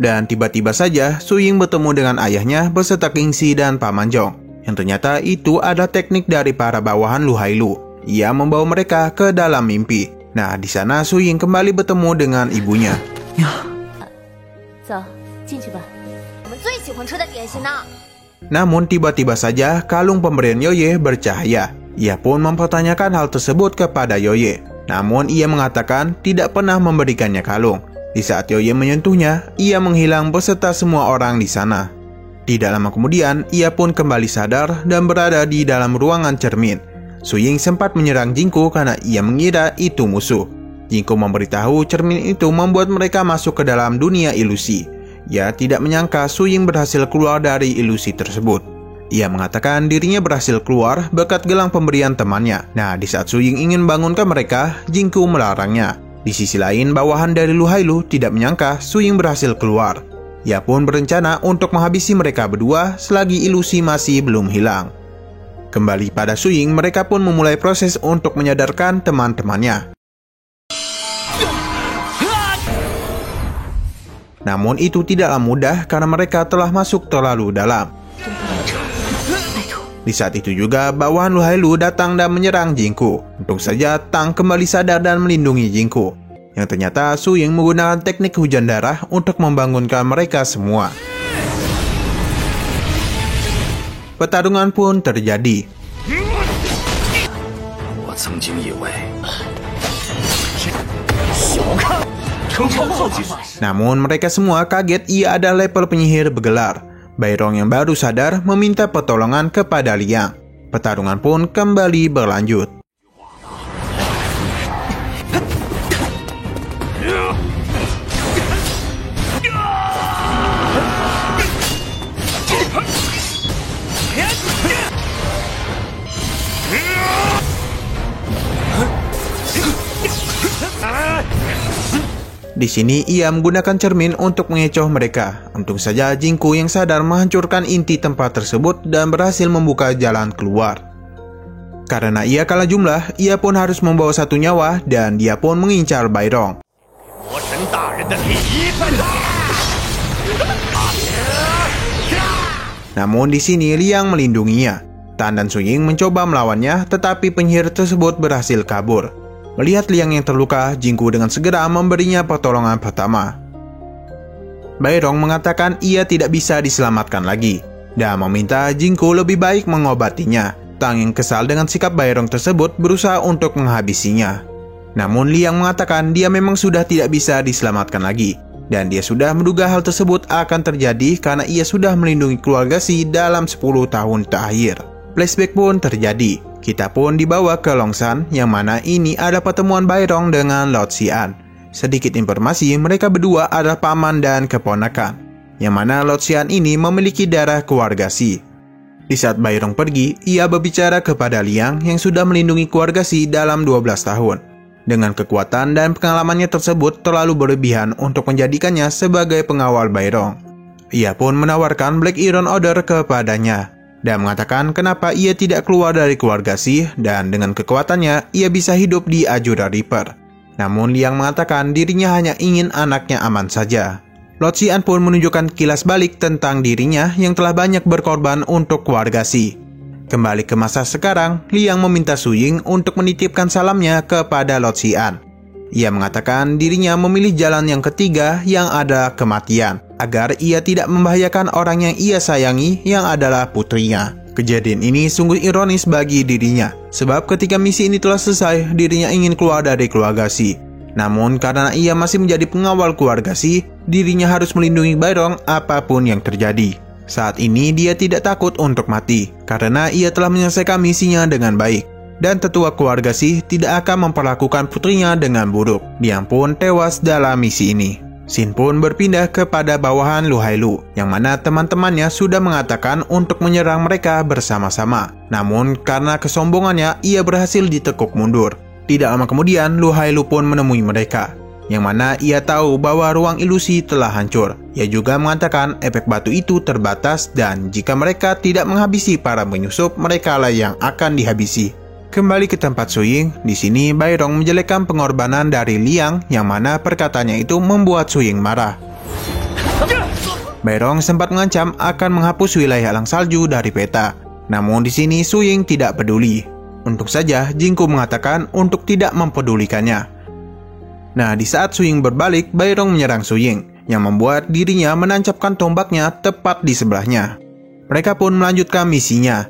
S2: Dan tiba-tiba saja Su Ying bertemu dengan ayahnya beserta King Si dan Paman Zhong. Yang ternyata itu adalah teknik dari para bawahan Lu Hailu. Ia membawa mereka ke dalam mimpi. Nah, di sana Su Ying kembali bertemu dengan ibunya. Namun tiba-tiba saja kalung pemberian Yoye bercahaya. Ia pun mempertanyakan hal tersebut kepada Yoye. Namun ia mengatakan tidak pernah memberikannya kalung. Di saat Yoye menyentuhnya, ia menghilang beserta semua orang di sana. Tidak lama kemudian, ia pun kembali sadar dan berada di dalam ruangan cermin. Su Ying sempat menyerang Jingku karena ia mengira itu musuh. Jingku memberitahu cermin itu membuat mereka masuk ke dalam dunia ilusi. Ia tidak menyangka Su Ying berhasil keluar dari ilusi tersebut. Ia mengatakan dirinya berhasil keluar berkat gelang pemberian temannya. Nah, di saat Su Ying ingin bangunkan mereka, Jingku melarangnya. Di sisi lain, bawahan dari Lu Hailu tidak menyangka Su Ying berhasil keluar. Ia pun berencana untuk menghabisi mereka berdua selagi ilusi masih belum hilang. Kembali pada Su Ying, mereka pun memulai proses untuk menyadarkan teman-temannya. Namun itu tidaklah mudah karena mereka telah masuk terlalu dalam. Di saat itu juga, bawahan Lu Hailu datang dan menyerang Jingku. Untung saja Tang kembali sadar dan melindungi Jingku. Yang ternyata Su Ying menggunakan teknik hujan darah untuk membangunkan mereka semua. Pertarungan pun terjadi. Namun mereka semua kaget ia adalah level penyihir bergelar. Bai Rong yang baru sadar meminta pertolongan kepada Liang. Pertarungan pun kembali berlanjut. Di sini ia menggunakan cermin untuk mengecoh mereka. Untung saja Jingku yang sadar menghancurkan inti tempat tersebut dan berhasil membuka jalan keluar. Karena ia kalah jumlah, ia pun harus membawa 1 nyawa dan dia pun mengincar Bairong. Namun di sini Liang melindunginya. Tan dan Su Ying mencoba melawannya, tetapi penyihir tersebut berhasil kabur. Melihat Liang yang terluka, Jingku dengan segera memberinya pertolongan pertama. Bairong mengatakan ia tidak bisa diselamatkan lagi dan meminta Jingku lebih baik mengobatinya. Tang yang kesal dengan sikap Bairong tersebut berusaha untuk menghabisinya. Namun Liang mengatakan dia memang sudah tidak bisa diselamatkan lagi dan dia sudah menduga hal tersebut akan terjadi karena ia sudah melindungi keluarga Xi dalam 10 tahun terakhir. Flashback pun terjadi. Kita pun dibawa ke Longshan, yang mana ini ada pertemuan Bairong dengan Lord Xian. Sedikit informasi, mereka berdua adalah paman dan keponakan, yang mana Lord Xian ini memiliki darah keluarga Xi. Di saat Bairong pergi, ia berbicara kepada Liang yang sudah melindungi keluarga Xi dalam 12 tahun. Dengan kekuatan dan pengalamannya tersebut terlalu berlebihan untuk menjadikannya sebagai pengawal Bairong. Ia pun menawarkan Black Iron Order kepadanya dan mengatakan kenapa ia tidak keluar dari keluarga Xi dan dengan kekuatannya ia bisa hidup di Azure Reaper. Namun Liang mengatakan dirinya hanya ingin anaknya aman saja. Lord Xian pun menunjukkan kilas balik tentang dirinya yang telah banyak berkorban untuk keluarga Xi. Kembali ke masa sekarang, Liang meminta Su Ying untuk menitipkan salamnya kepada Lord Xian. Ia mengatakan dirinya memilih jalan yang ketiga yang ada kematian, agar ia tidak membahayakan orang yang ia sayangi yang adalah putrinya. Kejadian ini sungguh ironis bagi dirinya, sebab ketika misi ini telah selesai, dirinya ingin keluar dari keluarga Xi. Namun karena ia masih menjadi pengawal keluarga Xi, dirinya harus melindungi Bairong apapun yang terjadi. Saat ini dia tidak takut untuk mati, karena ia telah menyelesaikan misinya dengan baik. Dan tetua keluarga Xi tidak akan memperlakukan putrinya dengan buruk. Dia pun tewas dalam misi ini. Xin pun berpindah kepada bawahan Lu Hailu, yang mana teman-temannya sudah mengatakan untuk menyerang mereka bersama-sama. Namun karena kesombongannya, ia berhasil ditekuk mundur. Tidak lama kemudian, Lu Hailu pun menemui mereka, yang mana ia tahu bahwa ruang ilusi telah hancur. Ia juga mengatakan efek batu itu terbatas dan jika mereka tidak menghabisi para penyusup, mereka lah yang akan dihabisi. Kembali ke tempat Su Ying, di sini Bairong menjelekkan pengorbanan dari Liang, yang mana perkataannya itu membuat Su Ying marah. Bairong sempat mengancam akan menghapus wilayah alang salju dari peta. Namun di sini Su Ying tidak peduli. Untung saja Jingku mengatakan untuk tidak mempedulikannya. Nah, di saat Su Ying berbalik, Bairong menyerang Su Ying, yang membuat dirinya menancapkan tombaknya tepat di sebelahnya. Mereka pun melanjutkan misinya.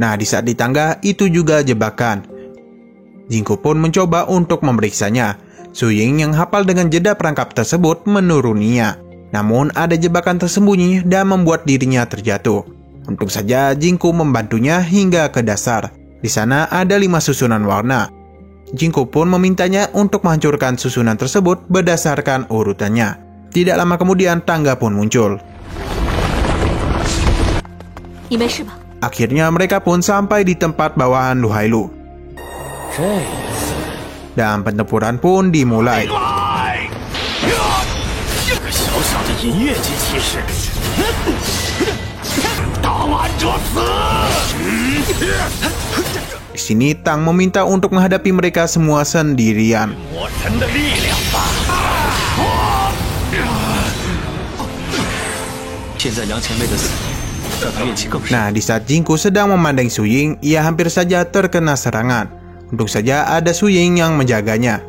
S2: Nah, di saat di tangga itu juga jebakan. Jingku pun mencoba untuk memeriksanya. Su Ying yang hafal dengan jeda perangkap tersebut menuruninya. Namun ada jebakan tersembunyi dan membuat dirinya terjatuh. Untung saja Jingku membantunya hingga ke dasar. Di sana ada 5 susunan warna. Jingku pun memintanya untuk menghancurkan susunan tersebut berdasarkan urutannya. Tidak lama kemudian tangga pun muncul. Akhirnya mereka pun sampai di tempat bawahan Lu Hailu. Dan pertempuran pun dimulai. Di sini Tang meminta untuk menghadapi mereka semua sendirian. Nah, di saat Jingku sedang memandang Su Ying, ia hampir saja terkena serangan. Untung saja ada Su Ying yang menjaganya.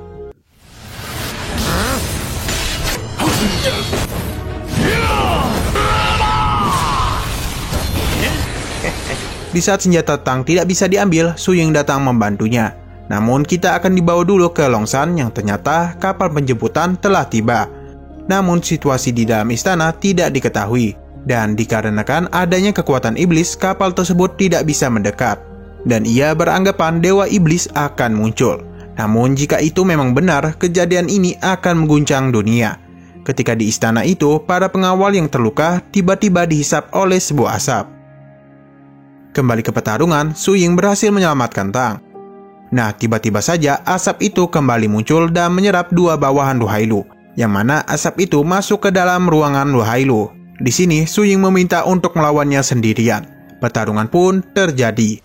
S2: Di saat senjata Tang tidak bisa diambil, Su Ying datang membantunya. Namun kita akan dibawa dulu ke Longshan yang ternyata kapal penjemputan telah tiba. Namun situasi di dalam istana tidak diketahui. Dan dikarenakan adanya kekuatan iblis, kapal tersebut tidak bisa mendekat. Dan ia beranggapan dewa iblis akan muncul. Namun jika itu memang benar, kejadian ini akan mengguncang dunia. Ketika di istana itu, para pengawal yang terluka tiba-tiba dihisap oleh sebuah asap. Kembali ke pertarungan, Su Ying berhasil menyelamatkan Tang. Nah, tiba-tiba saja asap itu kembali muncul dan menyerap dua bawahan Lu Hailu, yang mana asap itu masuk ke dalam ruangan Lu Hailu. Di sini, Su Ying meminta untuk melawannya sendirian. Pertarungan pun terjadi.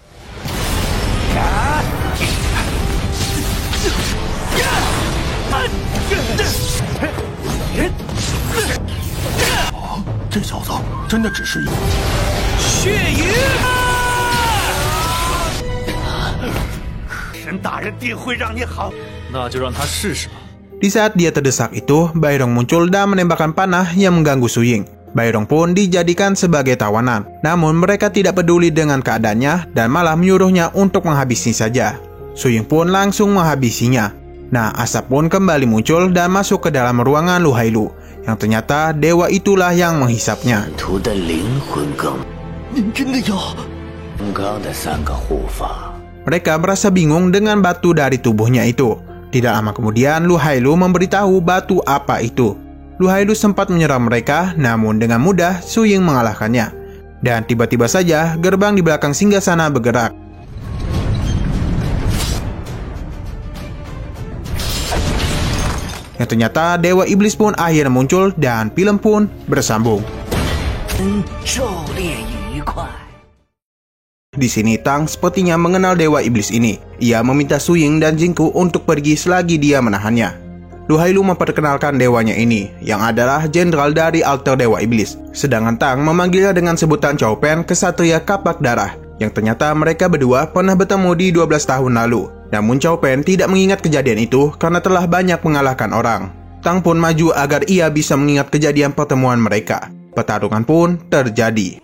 S2: Di saat dia terdesak itu, Bairong muncul dan menembakkan panah yang mengganggu Su Ying. Bairong pun dijadikan sebagai tawanan. Namun mereka tidak peduli dengan keadaannya dan malah menyuruhnya untuk menghabisi saja. Su Ying pun langsung menghabisinya. Nah, asap pun kembali muncul dan masuk ke dalam ruangan Lu Hailu, yang ternyata dewa itulah yang menghisapnya. Mereka merasa bingung dengan batu dari tubuhnya itu. Tidak lama kemudian, Lu Hailu memberitahu batu apa itu. Lu Hailu sempat menyerang mereka, namun dengan mudah Su Ying mengalahkannya. Dan tiba-tiba saja gerbang di belakang singgasana bergerak. Yang ternyata Dewa Iblis pun akhirnya muncul dan film pun bersambung. Di sini Tang sepertinya mengenal Dewa Iblis ini. Ia meminta Su Ying dan Jingku untuk pergi selagi dia menahannya. Lu Hailu memperkenalkan dewanya ini, yang adalah jenderal dari alter Dewa Iblis. Sedangkan Tang memanggilnya dengan sebutan Cao Pen, kesatria kapak darah. Yang ternyata mereka berdua pernah bertemu di 12 tahun lalu. Namun Cao Pen tidak mengingat kejadian itu karena telah banyak mengalahkan orang. Tang pun maju agar ia bisa mengingat kejadian pertemuan mereka. Pertarungan pun terjadi.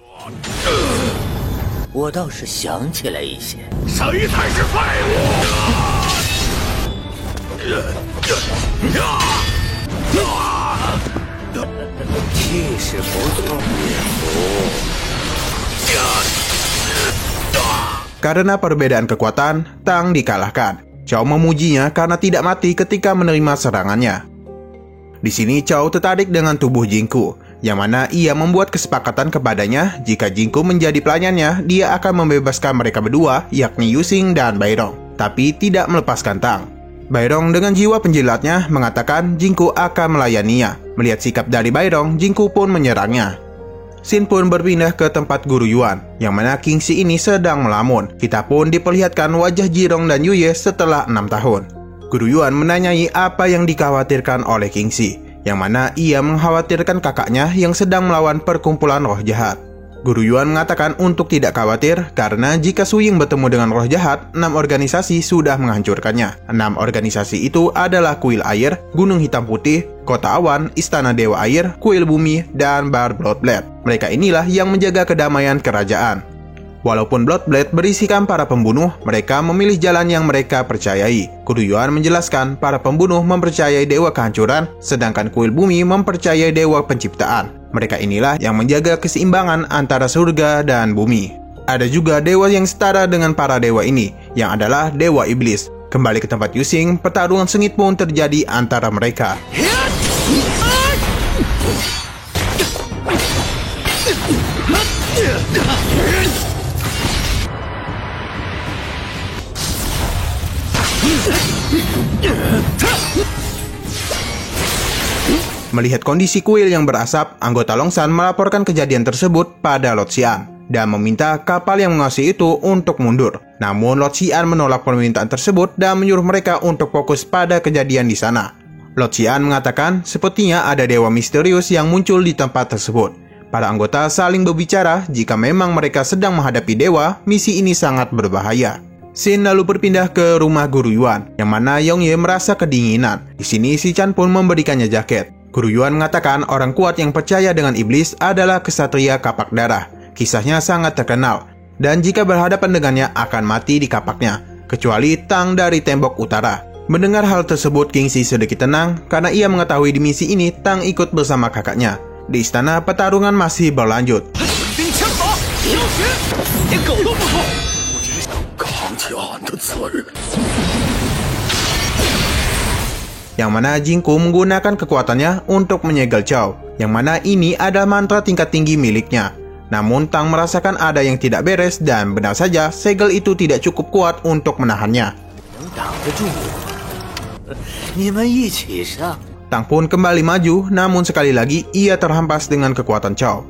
S2: Karena perbedaan kekuatan, Tang dikalahkan. Cao memujinya karena tidak mati ketika menerima serangannya. Di sini Cao tertarik dengan tubuh Jingku, yang mana ia membuat kesepakatan kepadanya jika Jingku menjadi pelayannya, dia akan membebaskan mereka berdua, yakni Yu Xing dan Bairong, tapi tidak melepaskan Tang. Bairong dengan jiwa penjilatnya mengatakan Jingku akan melayaninya. Melihat sikap dari Bairong, Jingku pun menyerangnya. Xin pun berpindah ke tempat Guru Yuan, yang mana Kingxi ini sedang melamun. Kita pun diperlihatkan wajah Jirong dan Yuye setelah 6 tahun. Guru Yuan menanyai apa yang dikhawatirkan oleh Kingxi, yang mana ia mengkhawatirkan kakaknya yang sedang melawan perkumpulan roh jahat. Guru Yuan mengatakan untuk tidak khawatir karena jika Su Ying bertemu dengan roh jahat, 6 organisasi sudah menghancurkannya. 6 organisasi itu adalah Kuil Air, Gunung Hitam Putih, Kota Awan, Istana Dewa Air, Kuil Bumi, dan Bar Bloodblade. Mereka inilah yang menjaga kedamaian kerajaan. Walaupun Bloodblade berisikan para pembunuh, mereka memilih jalan yang mereka percayai. Guru Yuan menjelaskan para pembunuh mempercayai Dewa Kehancuran, sedangkan Kuil Bumi mempercayai Dewa Penciptaan. Mereka inilah yang menjaga keseimbangan antara surga dan bumi. Ada juga dewa yang setara dengan para dewa ini, yang adalah Dewa Iblis. Kembali ke tempat Yu Xing, pertarungan sengit pun terjadi antara mereka. Melihat kondisi kuil yang berasap, anggota Longshan melaporkan kejadian tersebut pada Lord Xian dan meminta kapal yang menguasai itu untuk mundur. Namun Lord Xian menolak permintaan tersebut dan menyuruh mereka untuk fokus pada kejadian di sana. Lord Xian mengatakan sepertinya ada dewa misterius yang muncul di tempat tersebut. Para anggota saling berbicara jika memang mereka sedang menghadapi dewa, misi ini sangat berbahaya. Xin lalu berpindah ke rumah Guru Yuan, yang mana Yongye merasa kedinginan. Di sini si Chan pun memberikannya jaket. Guru Yuan mengatakan orang kuat yang percaya dengan iblis adalah kesatria kapak darah. Kisahnya sangat terkenal, dan jika berhadapan dengannya akan mati di kapaknya, kecuali Tang dari tembok utara. Mendengar hal tersebut, Kingxi sedikit tenang karena ia mengetahui di misi ini Tang ikut bersama kakaknya. Di istana, pertarungan masih berlanjut. Yang mana Jingku menggunakan kekuatannya untuk menyegel Cao, yang mana ini adalah mantra tingkat tinggi miliknya. Namun Tang merasakan ada yang tidak beres dan benar saja segel itu tidak cukup kuat untuk menahannya.
S3: 挡得住我？你们一起上。
S2: Tang pun kembali maju, namun sekali lagi ia terhampas dengan kekuatan Chow.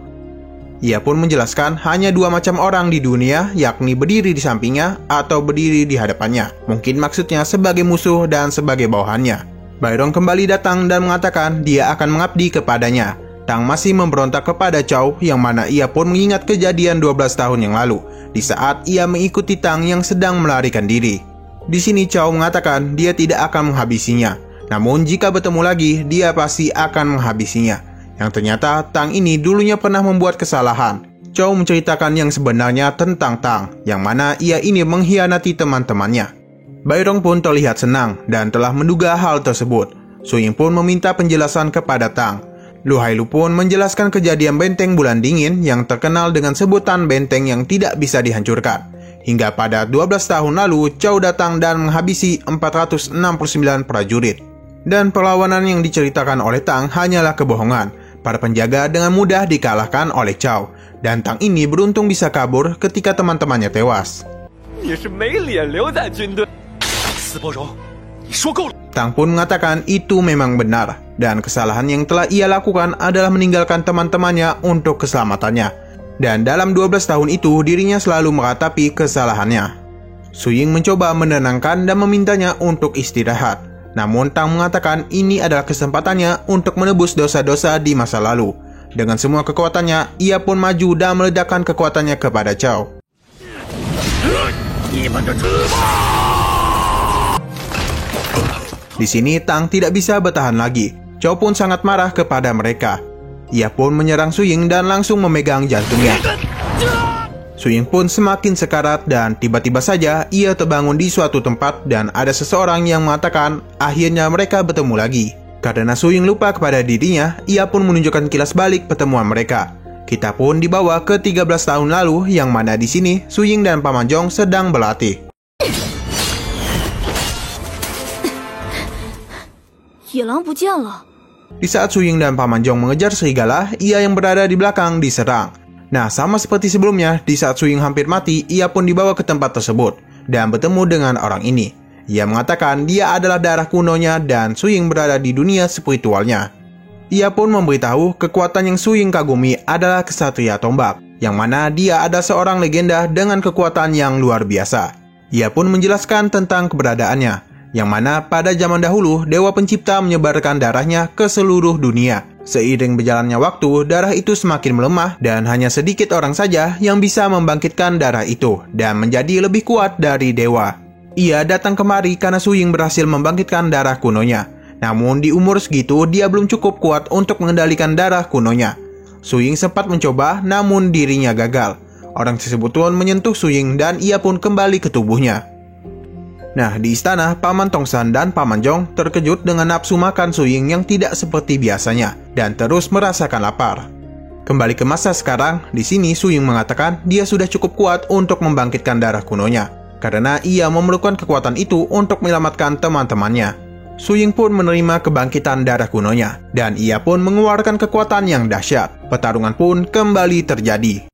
S2: Ia pun menjelaskan hanya dua macam orang di dunia, yakni berdiri di sampingnya atau berdiri di hadapannya. Mungkin maksudnya sebagai musuh dan sebagai bawahannya. Bairong kembali datang dan mengatakan dia akan mengabdi kepadanya. Tang masih memberontak kepada Chow, yang mana ia pun mengingat kejadian 12 tahun yang lalu, di saat ia mengikuti Tang yang sedang melarikan diri. Di sini Chow mengatakan dia tidak akan menghabisinya. Namun jika bertemu lagi, dia pasti akan menghabisinya. Yang ternyata Tang ini dulunya pernah membuat kesalahan. Chow menceritakan yang sebenarnya tentang Tang, yang mana ia ini mengkhianati teman-temannya. Bairong pun terlihat senang dan telah menduga hal tersebut. Su Ying pun meminta penjelasan kepada Tang. Lu Hailu pun menjelaskan kejadian benteng bulan dingin yang terkenal dengan sebutan benteng yang tidak bisa dihancurkan. Hingga pada 12 tahun lalu, Chow datang dan menghabisi 469 prajurit. Dan perlawanan yang diceritakan oleh Tang hanyalah kebohongan. Para penjaga dengan mudah dikalahkan oleh Chow. Dan Tang ini beruntung bisa kabur ketika teman-temannya tewas. Tang pun mengatakan itu memang benar. Dan kesalahan yang telah ia lakukan adalah meninggalkan teman-temannya untuk keselamatannya. Dan dalam 12 tahun itu dirinya selalu meratapi kesalahannya. Su Ying mencoba menenangkan dan memintanya untuk istirahat. Namun Tang mengatakan ini adalah kesempatannya untuk menebus dosa-dosa di masa lalu. Dengan semua kekuatannya, ia pun maju dan meledakkan kekuatannya kepada Chow. Di sini Tang tidak bisa bertahan lagi. Chow pun sangat marah kepada mereka. Ia pun menyerang Su Ying dan langsung memegang jantungnya. Su Ying pun semakin sekarat dan tiba-tiba saja ia terbangun di suatu tempat dan ada seseorang yang mengatakan akhirnya mereka bertemu lagi. Karena Su Ying lupa kepada dirinya, ia pun menunjukkan kilas balik pertemuan mereka. Kita pun dibawa ke 13 tahun lalu, yang mana di sini Su Ying dan Paman Zhong sedang berlatih. Di saat Su Ying dan Paman Zhong mengejar serigala, ia yang berada di belakang diserang. Nah, sama seperti sebelumnya, di saat Su Ying hampir mati, ia pun dibawa ke tempat tersebut dan bertemu dengan orang ini. Ia mengatakan dia adalah darah kunonya dan Su Ying berada di dunia spiritualnya. Ia pun memberitahu kekuatan yang Su Ying kagumi adalah kesatria tombak, yang mana dia ada seorang legenda dengan kekuatan yang luar biasa. Ia pun menjelaskan tentang keberadaannya, yang mana pada zaman dahulu Dewa Pencipta menyebarkan darahnya ke seluruh dunia. Seiring berjalannya waktu, darah itu semakin melemah dan hanya sedikit orang saja yang bisa membangkitkan darah itu dan menjadi lebih kuat dari dewa. Ia datang kemari karena Su Ying berhasil membangkitkan darah kunonya. Namun di umur segitu dia belum cukup kuat untuk mengendalikan darah kunonya. Su Ying sempat mencoba namun dirinya gagal. Orang tersebut pun menyentuh Su Ying dan ia pun kembali ke tubuhnya. Nah, di istana, Paman Tongsan dan Paman Zhong terkejut dengan nafsu makan Su Ying yang tidak seperti biasanya dan terus merasakan lapar. Kembali ke masa sekarang, di sini Su Ying mengatakan dia sudah cukup kuat untuk membangkitkan darah kunonya karena ia memerlukan kekuatan itu untuk menyelamatkan teman-temannya. Su Ying pun menerima kebangkitan darah kunonya dan ia pun mengeluarkan kekuatan yang dahsyat. Pertarungan pun kembali terjadi.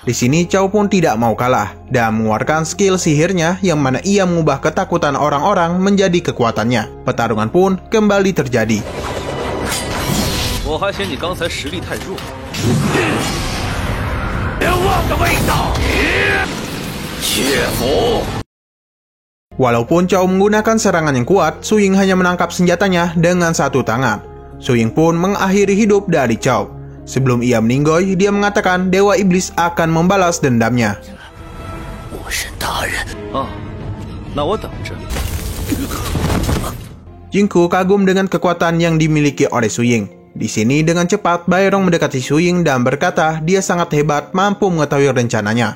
S2: Di sini Chow pun tidak mau kalah dan mengeluarkan skill sihirnya yang mana ia mengubah ketakutan orang-orang menjadi kekuatannya. Pertarungan pun kembali terjadi. Walaupun Chow menggunakan serangan yang kuat, Su Ying hanya menangkap senjatanya dengan satu tangan. Su Ying pun mengakhiri hidup dari Chow. Sebelum ia meninggoy, dia mengatakan Dewa Iblis akan membalas dendamnya. Jingku kagum dengan kekuatan yang dimiliki oleh Su Ying. Di sini dengan cepat Bairong mendekati Su Ying dan berkata dia sangat hebat mampu mengetahui rencananya.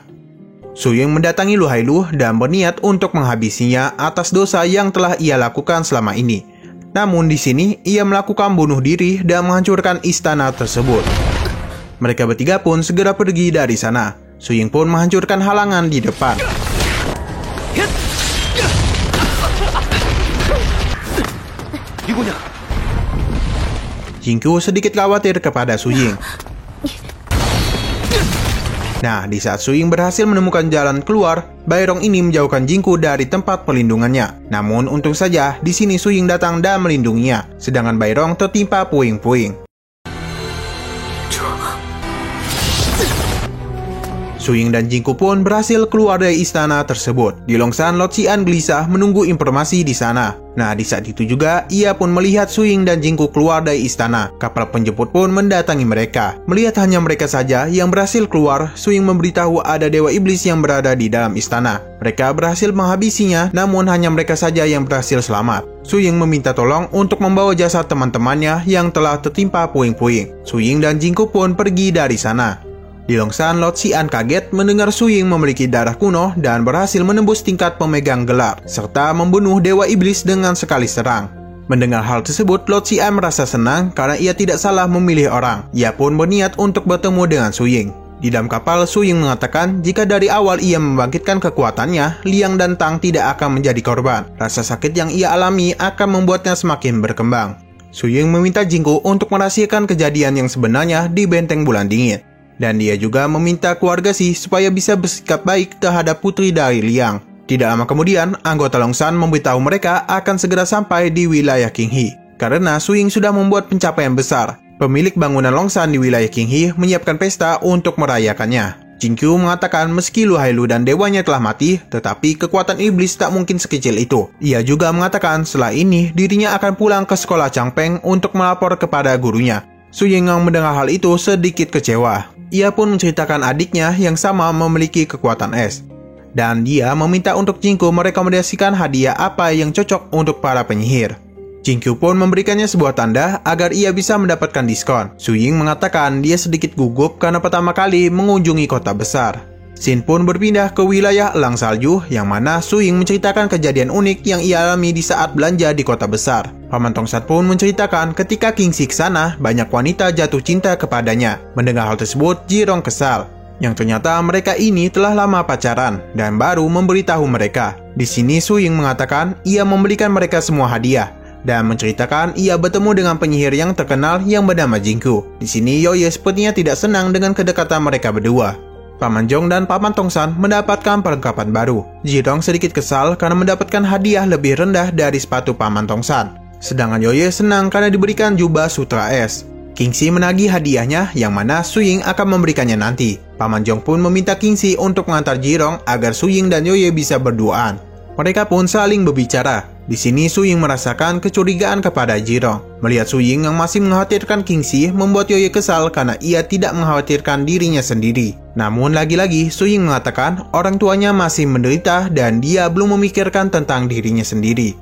S2: Su Ying mendatangi Lu Hailu dan berniat untuk menghabisinya atas dosa yang telah ia lakukan selama ini. Namun di sini ia melakukan bunuh diri dan menghancurkan istana tersebut. Mereka bertiga pun segera pergi dari sana. Su Ying pun menghancurkan halangan di depan. Jingku sedikit khawatir kepada Su Ying. Nah, di saat Su Ying berhasil menemukan jalan keluar, Bairong ini menjauhkan Jingku dari tempat pelindungannya. Namun untung saja di sini Su Ying datang dan melindunginya, sedangkan Bairong tertimpa puing-puing. Su Ying dan Jingku pun berhasil keluar dari istana tersebut. Di Longsan, Lord Xian gelisah menunggu informasi di sana. Nah, di saat itu juga, ia pun melihat Su Ying dan Jingku keluar dari istana. Kapal penjemput pun mendatangi mereka. Melihat hanya mereka saja yang berhasil keluar, Su Ying memberitahu ada Dewa Iblis yang berada di dalam istana. Mereka berhasil menghabisinya, namun hanya mereka saja yang berhasil selamat. Su Ying meminta tolong untuk membawa jasad teman-temannya yang telah tertimpa puing-puing. Su Ying dan Jingku pun pergi dari sana. Di Longsan, Lord Xian kaget mendengar Su Ying memiliki darah kuno dan berhasil menembus tingkat pemegang gelar, serta membunuh Dewa Iblis dengan sekali serang. Mendengar hal tersebut, Lord Xian merasa senang karena ia tidak salah memilih orang. Ia pun berniat untuk bertemu dengan Su Ying. Di dalam kapal, Su Ying mengatakan jika dari awal ia membangkitkan kekuatannya, Liang dan Tang tidak akan menjadi korban. Rasa sakit yang ia alami akan membuatnya semakin berkembang. Su Ying meminta Jingku untuk merahasiakan kejadian yang sebenarnya di Benteng Bulan Dingin. Dan dia juga meminta keluarga Xi supaya bisa bersikap baik terhadap putri dari Liang. Tidak lama kemudian, anggota Longsan memberitahu mereka akan segera sampai di wilayah Qinghe. Karena Su Ying sudah membuat pencapaian besar, pemilik bangunan Longsan di wilayah Qinghe menyiapkan pesta untuk merayakannya. Jingqiu mengatakan meski Lu Hailu dan dewanya telah mati, tetapi kekuatan iblis tak mungkin sekecil itu. Ia juga mengatakan setelah ini dirinya akan pulang ke sekolah Changpeng untuk melapor kepada gurunya. Su Ying yang mendengar hal itu sedikit kecewa. Ia pun menceritakan adiknya yang sama memiliki kekuatan es. Dan dia meminta untuk Jingqiu merekomendasikan hadiah apa yang cocok untuk para penyihir. Jingqiu pun memberikannya sebuah tanda agar ia bisa mendapatkan diskon. Su Ying mengatakan dia sedikit gugup karena pertama kali mengunjungi kota besar. Xin pun berpindah ke wilayah Elang Salju yang mana Su Ying menceritakan kejadian unik yang ia alami di saat belanja di kota besar. Paman Tongsat pun menceritakan ketika Qingxi ke sana, banyak wanita jatuh cinta kepadanya. Mendengar hal tersebut, Jirong kesal. Yang ternyata mereka ini telah lama pacaran dan baru memberitahu mereka. Di sini Su Ying mengatakan ia memberikan mereka semua hadiah dan menceritakan ia bertemu dengan penyihir yang terkenal yang bernama Jingqiu. Di sini Yoye sepertinya tidak senang dengan kedekatan mereka berdua. Paman Zhong dan Paman Tongsan mendapatkan perlengkapan baru. Jirong sedikit kesal karena mendapatkan hadiah lebih rendah dari sepatu Paman Tongsan. Sedangkan Yoye senang karena diberikan jubah sutra es. Qingxi menagih hadiahnya yang mana Su Ying akan memberikannya nanti. Paman Zhong pun meminta Qingxi untuk mengantar Jirong agar Su Ying dan Yoye bisa berduaan. Mereka pun saling berbicara. Di sini Su Ying merasakan kecurigaan kepada Jirong. Melihat Su Ying yang masih mengkhawatirkan Qingxi membuat Yoye kesal karena ia tidak mengkhawatirkan dirinya sendiri. Namun lagi-lagi Su Ying mengatakan orang tuanya masih menderita dan dia belum memikirkan tentang dirinya sendiri.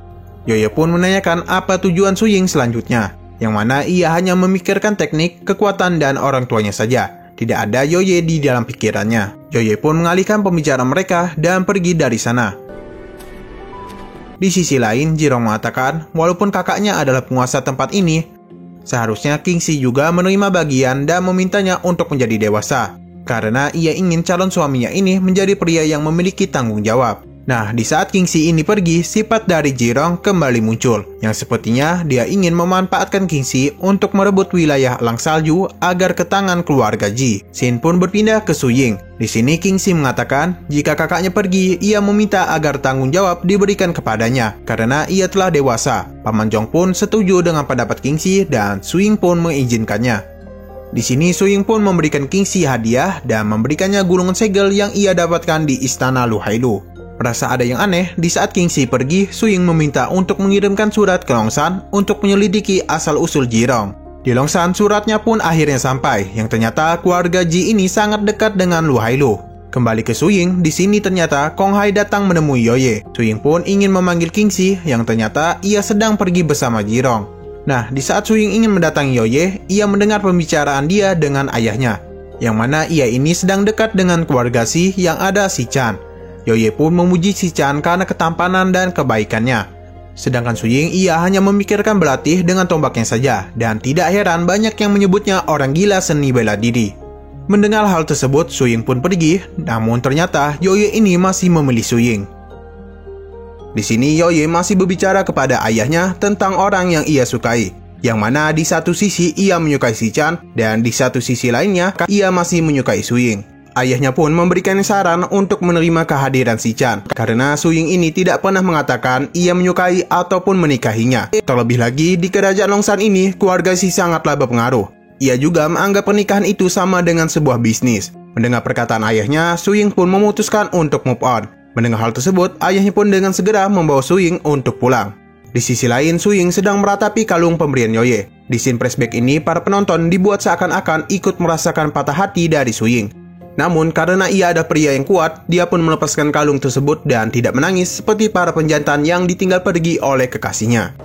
S2: Yoye pun menanyakan apa tujuan Su Ying selanjutnya, yang mana ia hanya memikirkan teknik, kekuatan, dan orang tuanya saja. Tidak ada Yoye di dalam pikirannya. Yoye pun mengalihkan pembicaraan mereka dan pergi dari sana. Di sisi lain, Jirong mengatakan walaupun kakaknya adalah penguasa tempat ini, seharusnya Qingxi juga menerima bagian dan memintanya untuk menjadi dewasa. Karena ia ingin calon suaminya ini menjadi pria yang memiliki tanggung jawab. Nah, di saat Qingxi ini pergi, sifat dari Jirong kembali muncul, yang sepertinya dia ingin memanfaatkan Qingxi untuk merebut wilayah Elang Salju agar ke tangan keluarga Ji. Xin pun berpindah ke Su Ying. Di sini Qingxi mengatakan jika kakaknya pergi, ia meminta agar tanggung jawab diberikan kepadanya karena ia telah dewasa. Paman Zhong pun setuju dengan pendapat Qingxi dan Su Ying pun mengizinkannya. Di sini Su Ying pun memberikan Qingxi hadiah dan memberikannya gulungan segel yang ia dapatkan di istana Lu Hailu. Merasa ada yang aneh, di saat Qingxi pergi, Su Ying meminta untuk mengirimkan surat ke Longsan untuk menyelidiki asal-usul Jirong. Di Longsan, suratnya pun akhirnya sampai, yang ternyata keluarga Ji ini sangat dekat dengan Lu Hailu. Kembali ke Su Ying, di sini ternyata Kong Hai datang menemui Yoye. Su Ying pun ingin memanggil Qingxi, yang ternyata ia sedang pergi bersama Jirong. Nah, di saat Su Ying ingin mendatangi Yoye, ia mendengar pembicaraan dia dengan ayahnya, yang mana ia ini sedang dekat dengan keluarga Xi yang ada Xi Chan. Yoye pun memuji Xi Chan karena ketampanan dan kebaikannya. Sedangkan Su Ying ia hanya memikirkan berlatih dengan tombaknya saja, dan tidak heran banyak yang menyebutnya orang gila seni bela diri. Mendengar hal tersebut, Su Ying pun pergi, namun ternyata Yoye ini masih memilih Su Ying. Di sini Yoye masih berbicara kepada ayahnya tentang orang yang ia sukai, yang mana di satu sisi ia menyukai Xi Chan, dan di satu sisi lainnya ia masih menyukai Su Ying. Ayahnya pun memberikan saran untuk menerima kehadiran si Chan, karena Su Ying ini tidak pernah mengatakan ia menyukai ataupun menikahinya. Terlebih lagi, di kerajaan Longshan ini, keluarga Si sangatlah berpengaruh. Ia juga menganggap pernikahan itu sama dengan sebuah bisnis. Mendengar perkataan ayahnya, Su Ying pun memutuskan untuk move on. Mendengar hal tersebut, ayahnya pun dengan segera membawa Su Ying untuk pulang. Di sisi lain, Su Ying sedang meratapi kalung pemberian Yoye. Di scene flashback ini, para penonton dibuat seakan-akan ikut merasakan patah hati dari Su Ying. Namun, karena ia ada pria yang kuat, dia pun melepaskan kalung tersebut dan tidak menangis seperti para penjantan yang ditinggal pergi oleh kekasihnya.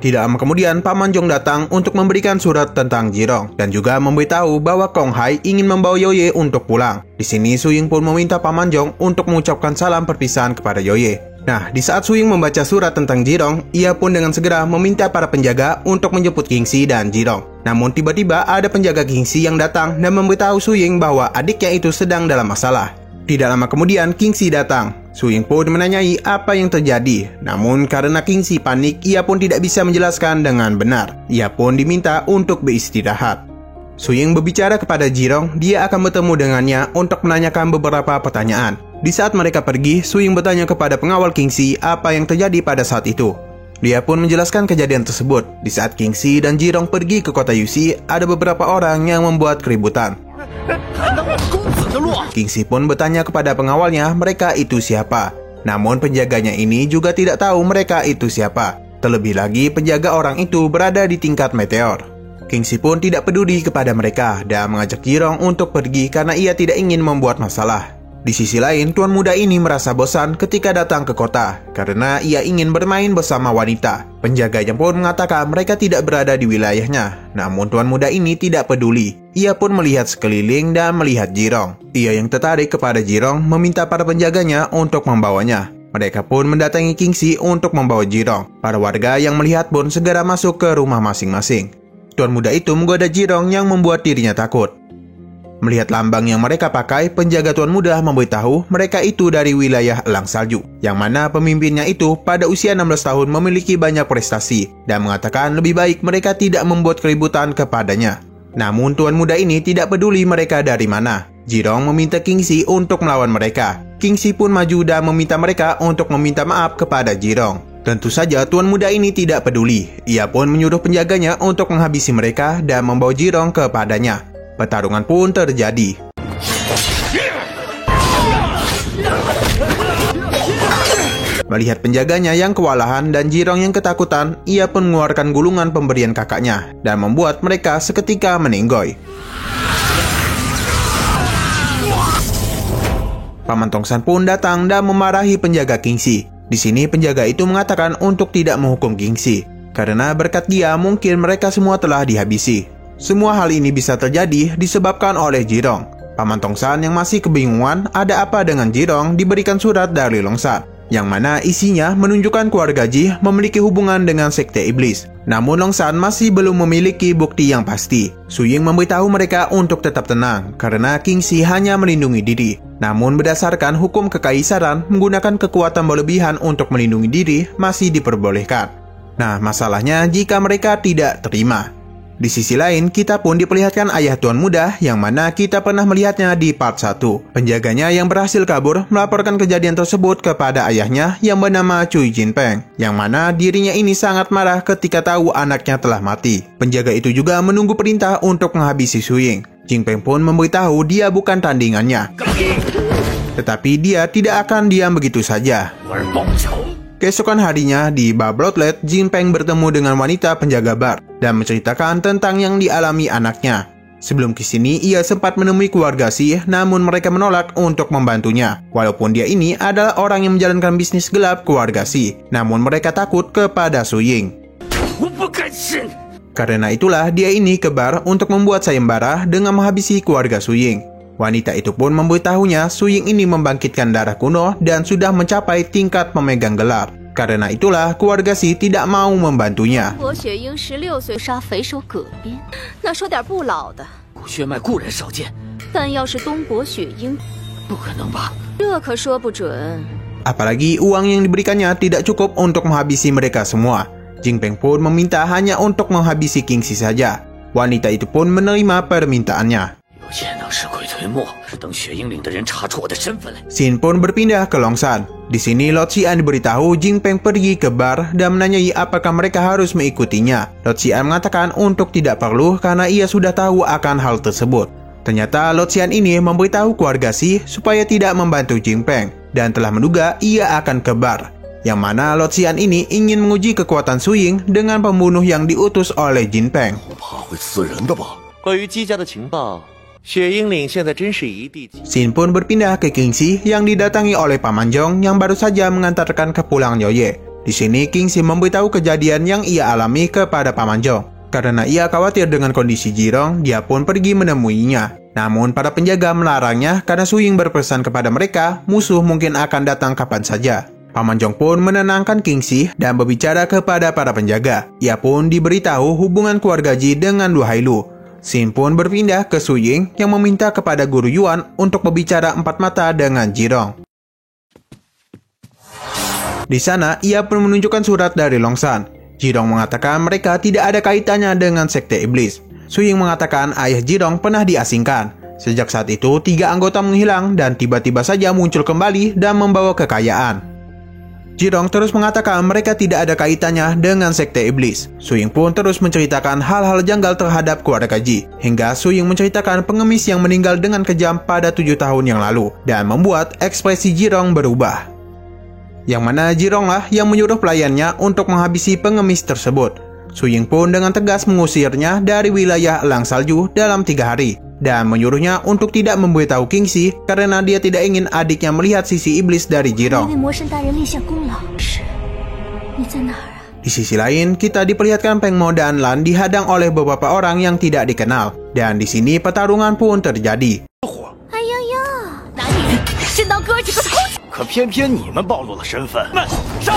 S2: Tidak lama kemudian, Paman Zhong datang untuk memberikan surat tentang Jirong dan juga memberitahu bahwa Kong Hai ingin membawa Yoye untuk pulang. Di sini, Su Ying pun meminta Paman Zhong untuk mengucapkan salam perpisahan kepada Yoye. Nah, di saat Su Ying membaca surat tentang Jirong, ia pun dengan segera meminta para penjaga untuk menjemput Kingxi dan Jirong. Namun tiba-tiba ada penjaga Kingxi yang datang dan memberitahu Su Ying bahwa adiknya itu sedang dalam masalah. Tidak lama kemudian Kingxi datang. Su Ying pun menanyai apa yang terjadi. Namun karena Kingxi panik, ia pun tidak bisa menjelaskan dengan benar. Ia pun diminta untuk beristirahat. Su Ying berbicara kepada Jirong, dia akan bertemu dengannya untuk menanyakan beberapa pertanyaan. Di saat mereka pergi, Su Ying bertanya kepada pengawal Kingxi apa yang terjadi pada saat itu. Dia pun menjelaskan kejadian tersebut. Di saat Kingxi dan Jirong pergi ke kota Yuxi, ada beberapa orang yang membuat keributan. Kingxi pun bertanya kepada pengawalnya mereka itu siapa. Namun penjaganya ini juga tidak tahu mereka itu siapa. Terlebih lagi penjaga orang itu berada di tingkat meteor. Kingxi pun tidak peduli kepada mereka dan mengajak Jirong untuk pergi karena ia tidak ingin membuat masalah. Di sisi lain, tuan muda ini merasa bosan ketika datang ke kota karena ia ingin bermain bersama wanita. Penjaganya pun mengatakan mereka tidak berada di wilayahnya. Namun tuan muda ini tidak peduli. Ia pun melihat sekeliling dan melihat Jirong. Ia yang tertarik kepada Jirong meminta para penjaganya untuk membawanya. Mereka pun mendatangi Kingxi untuk membawa Jirong. Para warga yang melihat pun segera masuk ke rumah masing-masing. Tuan muda itu menggoda Jirong yang membuat dirinya takut. Melihat lambang yang mereka pakai, penjaga tuan muda memberitahu mereka itu dari wilayah Elang Salju, yang mana pemimpinnya itu pada usia 16 tahun memiliki banyak prestasi dan mengatakan lebih baik mereka tidak membuat keributan kepadanya. Namun tuan muda ini tidak peduli mereka dari mana. Jirong meminta Kingxi untuk melawan mereka. Kingxi pun maju dan meminta mereka untuk meminta maaf kepada Jirong. Tentu saja tuan muda ini tidak peduli. Ia pun menyuruh penjaganya untuk menghabisi mereka dan membawa Jirong kepadanya. Pertarungan pun terjadi. Melihat penjaganya yang kewalahan dan Jirong yang ketakutan, ia pun mengeluarkan gulungan pemberian kakaknya dan membuat mereka seketika meninggoy. Paman Tongshan pun datang dan memarahi penjaga Kingxi. Di sini penjaga itu mengatakan untuk tidak menghukum Kingxi, karena berkat dia mungkin mereka semua telah dihabisi. Semua hal ini bisa terjadi disebabkan oleh Jirong. Paman Tongshan yang masih kebingungan ada apa dengan Jirong diberikan surat dari Longshan, yang mana isinya menunjukkan keluarga Ji memiliki hubungan dengan sekte iblis. Namun Longshan masih belum memiliki bukti yang pasti. Su Ying memberitahu mereka untuk tetap tenang, karena Kingxi hanya melindungi diri. Namun berdasarkan hukum kekaisaran, menggunakan kekuatan berlebihan untuk melindungi diri masih diperbolehkan. Nah, masalahnya jika mereka tidak terima. Di sisi lain, kita pun diperlihatkan ayah tuan muda yang mana kita pernah melihatnya di part 1. Penjaganya yang berhasil kabur melaporkan kejadian tersebut kepada ayahnya yang bernama Cui Jinpeng, yang mana dirinya ini sangat marah ketika tahu anaknya telah mati. Penjaga itu juga menunggu perintah untuk menghabisi Su Ying. Jinpeng pun memberitahu dia bukan tandingannya. Tetapi dia tidak akan diam begitu saja. Keesokan harinya di bar Bloodlet, Jinpeng bertemu dengan wanita penjaga bar dan menceritakan tentang yang dialami anaknya. Sebelum kesini, ia sempat menemui keluarga Si, namun mereka menolak untuk membantunya. Walaupun dia ini adalah orang yang menjalankan bisnis gelap keluarga Si, namun mereka takut kepada Su Ying. Karena itulah dia ini ke bar untuk membuat sayembara dengan menghabisi keluarga Su Ying. Wanita itu pun memberitahunya Su Ying ini membangkitkan darah kuno dan sudah mencapai tingkat pemegang gelar. Karena itulah keluarga Si tidak mau membantunya. Apalagi uang yang diberikannya tidak cukup untuk menghabisi mereka semua. Jinpeng pun meminta hanya untuk menghabisi Kingxi saja. Wanita itu pun menerima permintaannya.
S3: 沉默，是等血鹰岭的人查出我的身份来。
S2: Xin pun berpindah ke Longsan. Di sini Lord Xian diberitahu Jinpeng pergi ke bar dan menanyai apakah mereka harus mengikutinya. Lord Xian mengatakan untuk tidak perlu karena ia sudah tahu akan hal tersebut. Ternyata Lord Xian ini memberitahu keluarga Xi supaya tidak membantu Jinpeng dan telah menduga ia akan ke bar. Yang mana Lord Xian ini ingin menguji kekuatan Su Ying dengan pembunuh yang diutus oleh Jinpeng.
S4: 怕会刺人的吧？
S5: 关于姬家的情报，血鹰岭现在真是一地鸡。
S2: Xin pun berpindah ke King Xi yang didatangi oleh Paman Zhong yang baru saja mengantarkan ke pulang Yoye. Di sini King Xi memberitahu kejadian yang ia alami kepada Paman Zhong. Karena ia khawatir dengan kondisi Jirong, dia pun pergi menemuinya. Namun para penjaga melarangnya karena Su Ying berpesan kepada mereka musuh mungkin akan datang kapan saja. Paman Zhong pun menenangkan King Xi dan berbicara kepada para penjaga. Ia pun diberitahu hubungan keluarga Ji dengan Lu Hailu. Xin pun berpindah ke Su Ying yang meminta kepada Guru Yuan untuk berbicara empat mata dengan Jirong. Di sana, ia pun menunjukkan surat dari Longsan. Jirong mengatakan mereka tidak ada kaitannya dengan Sekte Iblis. Su Ying mengatakan ayah Jirong pernah diasingkan. Sejak saat itu, 3 anggota menghilang dan tiba-tiba saja muncul kembali dan membawa kekayaan. Jirong terus mengatakan mereka tidak ada kaitannya dengan Sekte Iblis. Su Ying pun terus menceritakan hal-hal janggal terhadap keluarga Ji. Hingga Su Ying menceritakan pengemis yang meninggal dengan kejam pada 7 tahun yang lalu. Dan membuat ekspresi Jirong berubah. Yang mana Jirong lah yang menyuruh pelayannya untuk menghabisi pengemis tersebut. Su Ying pun dengan tegas mengusirnya dari wilayah Elang Salju dalam 3 hari. Dan menyuruhnya untuk tidak memberitahu King Xi karena dia tidak ingin adiknya melihat sisi iblis dari Jirong. Di sisi lain, kita diperlihatkan Peng Mo dan Lan dihadang oleh beberapa orang yang tidak dikenal. Dan di sini pertarungan pun terjadi.
S3: 可偏偏你们暴露了身份。上！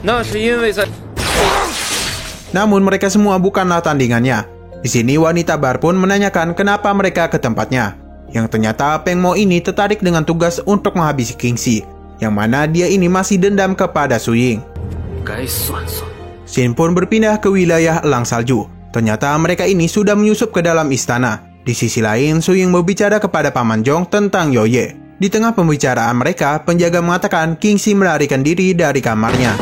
S3: 那是因为在。
S2: Namun mereka semua bukanlah tandingannya. Di sini wanita bar pun menanyakan kenapa mereka ke tempatnya. Yang ternyata Peng Mo ini tertarik dengan tugas untuk menghabisi King Xi. Yang mana dia ini masih dendam kepada Su Ying. Xin pun berpindah ke wilayah Elang Salju. Ternyata mereka ini sudah menyusup ke dalam istana. Di sisi lain, Su Ying berbicara kepada Paman Zhong tentang Yoye. Di tengah pembicaraan mereka, penjaga mengatakan King Xi melarikan diri dari kamarnya.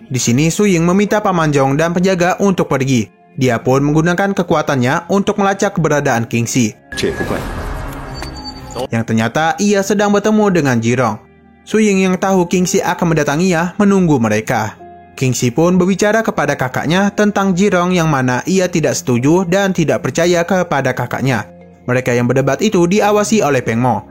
S2: Di sini Su Ying meminta Paman Zhong dan penjaga untuk pergi. Dia pun menggunakan kekuatannya untuk melacak keberadaan King Xi. Yang ternyata ia sedang bertemu dengan Jirong. Su Ying yang tahu King Xi akan mendatanginya menunggu mereka. King Xi pun berbicara kepada kakaknya tentang Jirong yang mana ia tidak setuju dan tidak percaya kepada kakaknya. Mereka yang berdebat itu diawasi oleh Peng Mo.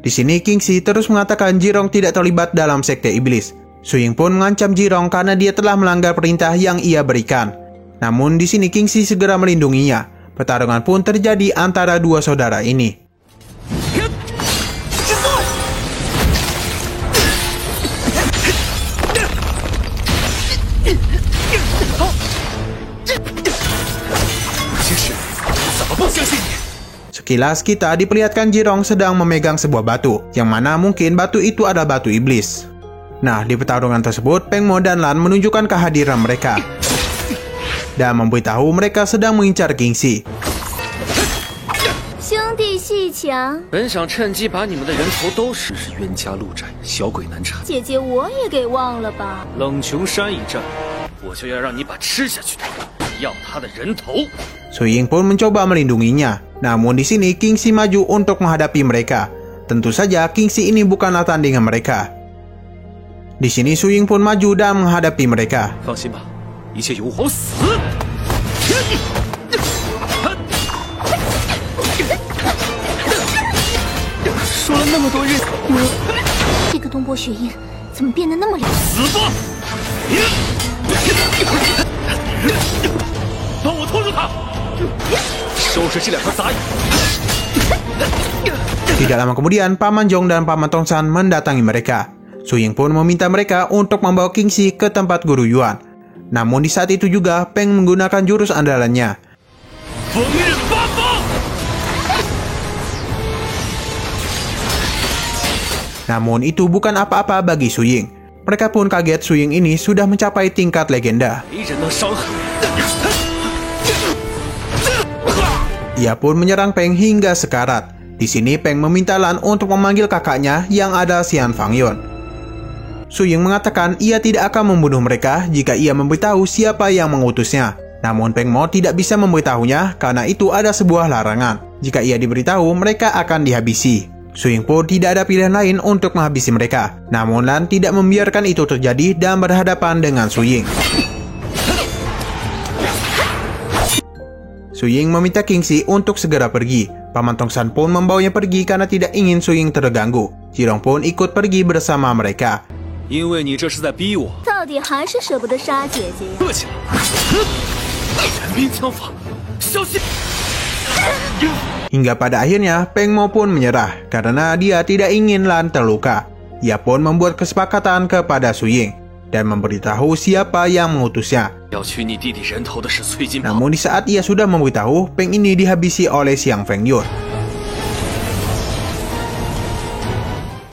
S2: Di sini King Xi terus mengatakan Jirong tidak terlibat dalam Sekte Iblis. Su Ying pun mengancam Jirong karena dia telah melanggar perintah yang ia berikan. Namun di sini King Xi segera melindunginya. Pertarungan pun terjadi antara dua saudara ini. Sekilas kita diperlihatkan Jirong sedang memegang sebuah batu, yang mana mungkin batu itu adalah batu iblis. Nah, di pertarungan tersebut, Peng Mo dan Lan menunjukkan kehadiran mereka dan memberitahu mereka sedang mengincar King Xi.
S6: 兄弟戏强，
S1: 本想趁机把你们的人头都是冤家路窄，小鬼难缠。
S6: 姐姐我也给忘了吧。
S1: 冷琼山一战，我就要让你把吃下去的要他的人头。
S2: Su Ying pun mencoba melindunginya. Namun di sini King Xi maju untuk menghadapi mereka. Tentu saja King Xi ini bukanlah tandingan mereka. Di sini Su Ying pun maju dan menghadapi mereka.
S1: 放心吧，一切由我死。
S3: 说了那么多日子，
S6: 这个东坡雪鹰怎么变得那么了？
S3: 死吧！帮我拖住他，收拾这两条杂役。
S2: Tidak lama kemudian, Paman Zhong dan Paman Tongsan mendatangi mereka. Su Ying pun meminta mereka untuk membawa King Xi ke tempat Guru Yuan. Namun di saat itu juga, Peng menggunakan jurus andalannya. Namun itu bukan apa-apa bagi Su Ying. Mereka pun kaget Su Ying ini sudah mencapai tingkat legenda.
S1: 没人能伤害。
S2: Ia pun menyerang Peng hingga sekarat. Di sini Peng meminta Lan untuk memanggil kakaknya yang ada Xian Fangyun. Su Ying mengatakan ia tidak akan membunuh mereka jika ia memberitahu siapa yang mengutusnya. Namun Peng Mo tidak bisa memberitahunya karena itu ada sebuah larangan. Jika ia diberitahu, mereka akan dihabisi. Su Ying pun tidak ada pilihan lain untuk menghabisi mereka. Namun Lan tidak membiarkan itu terjadi dan berhadapan dengan Su Ying. Su Ying meminta Kingxi untuk segera pergi. Paman Tongsan pun membawanya pergi karena tidak ingin Su Ying terganggu. Jirong pun ikut pergi bersama mereka.
S1: 因为你这是在逼我。
S6: 到底还是舍不得杀姐姐呀？
S1: 客气了。全民枪法，小心！
S2: Hingga pada akhirnya Peng Mo pun menyerah karena dia tidak ingin Lan terluka. Ia pun membuat kesepakatan kepada Su Ying dan memberitahu siapa yang mengutusnya.
S1: 要取你弟弟人头的是崔金宝。
S2: Namun di saat ia sudah memberitahu, Peng ini dihabisi oleh Xiang Fengyun.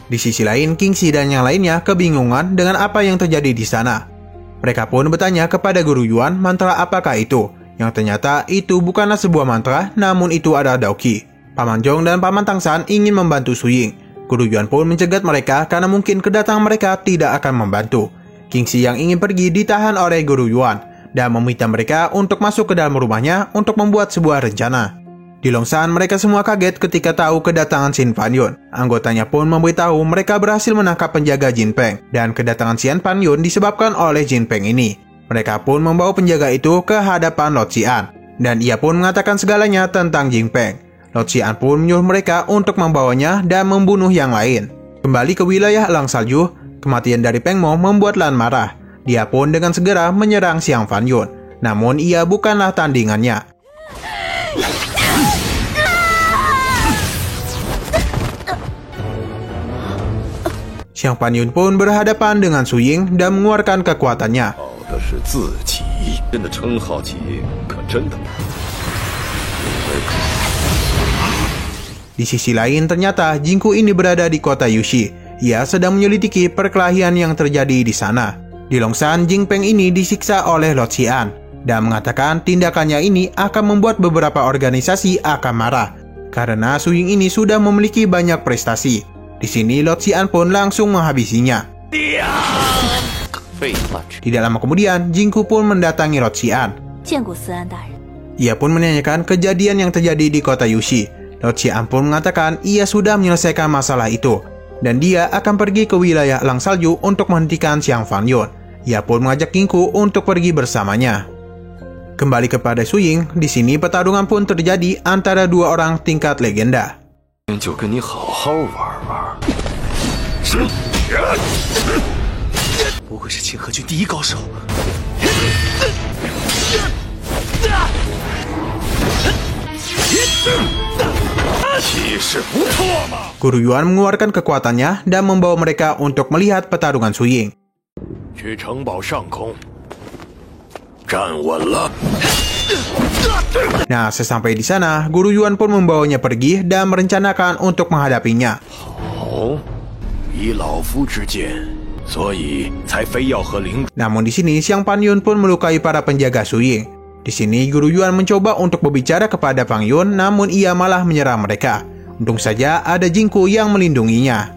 S2: Di sisi lain, Kingxi dan yang lainnya kebingungan dengan apa yang terjadi di sana. Mereka pun bertanya kepada Guru Yuan mantra apakah itu, yang ternyata itu bukanlah sebuah mantra, namun itu adalah Daoqi. Paman Zhong dan Paman Tangshan ingin membantu Su Ying. Guru Yuan pun mencegat mereka karena mungkin kedatangan mereka tidak akan membantu. Kingxi yang ingin pergi ditahan oleh Guru Yuan dan meminta mereka untuk masuk ke dalam rumahnya untuk membuat sebuah rencana. Di Longshan, mereka semua kaget ketika tahu kedatangan Xin Fangyun. Anggotanya pun memberitahu mereka berhasil menangkap penjaga Jin Peng, dan kedatangan Xian Fangyun disebabkan oleh Jin Peng ini. Mereka pun membawa penjaga itu ke hadapan Lo Xian, dan ia pun mengatakan segalanya tentang Jin Peng. Lo Xian pun menyuruh mereka untuk membawanya dan membunuh yang lain. Kembali ke wilayah Lang Salju, kematian dari Peng Mo membuat Lan marah. Dia pun dengan segera menyerang Xiang Fangyun, namun ia bukanlah tandingannya. Xiang Fangyun pun berhadapan dengan Su Ying dan mengeluarkan kekuatannya.
S3: 的是自己，真的称好奇，可真的。
S2: Di sisi lain, ternyata Jingku ini berada di kota Yushi. Ia sedang menyelidiki perkelahian yang terjadi di sana. Di Longshan, Jin Peng ini disiksa oleh Lo Xian dan mengatakan tindakannya ini akan membuat beberapa organisasi akan marah karena Su Ying ini sudah memiliki banyak prestasi. Di sini Lo Xian pun langsung menghabisinya. Tidak lama kemudian, Jingku pun mendatangi Lo Xian.
S6: 见过思安大人。
S2: Ia pun menanyakan kejadian yang terjadi di kota Yushi. Lo Xian pun mengatakan ia sudah menyelesaikan masalah itu dan dia akan pergi ke wilayah Lang Salju untuk menghentikan Xiang Fangyun. Ia pun mengajak Jingku untuk pergi bersamanya. Kembali kepada Su Ying, di sini pertarungan pun terjadi antara dua orang tingkat legenda.
S3: 就跟你好好玩玩。
S1: 不愧是清河郡第一高手。 Guru Yuan mengeluarkan kekuatannya dan membawa mereka untuk melihat pertarungan Su Ying. Nah, sesampai di sana, Guru Yuan pun membawanya pergi dan merencanakan untuk menghadapinya. Namun di sini, Xiang Fangyun pun melukai para penjaga Su Ying. Di sini, Guru Yuan mencoba untuk berbicara kepada Fangyun, namun ia malah menyerang mereka. Untung saja ada Jingku yang melindunginya.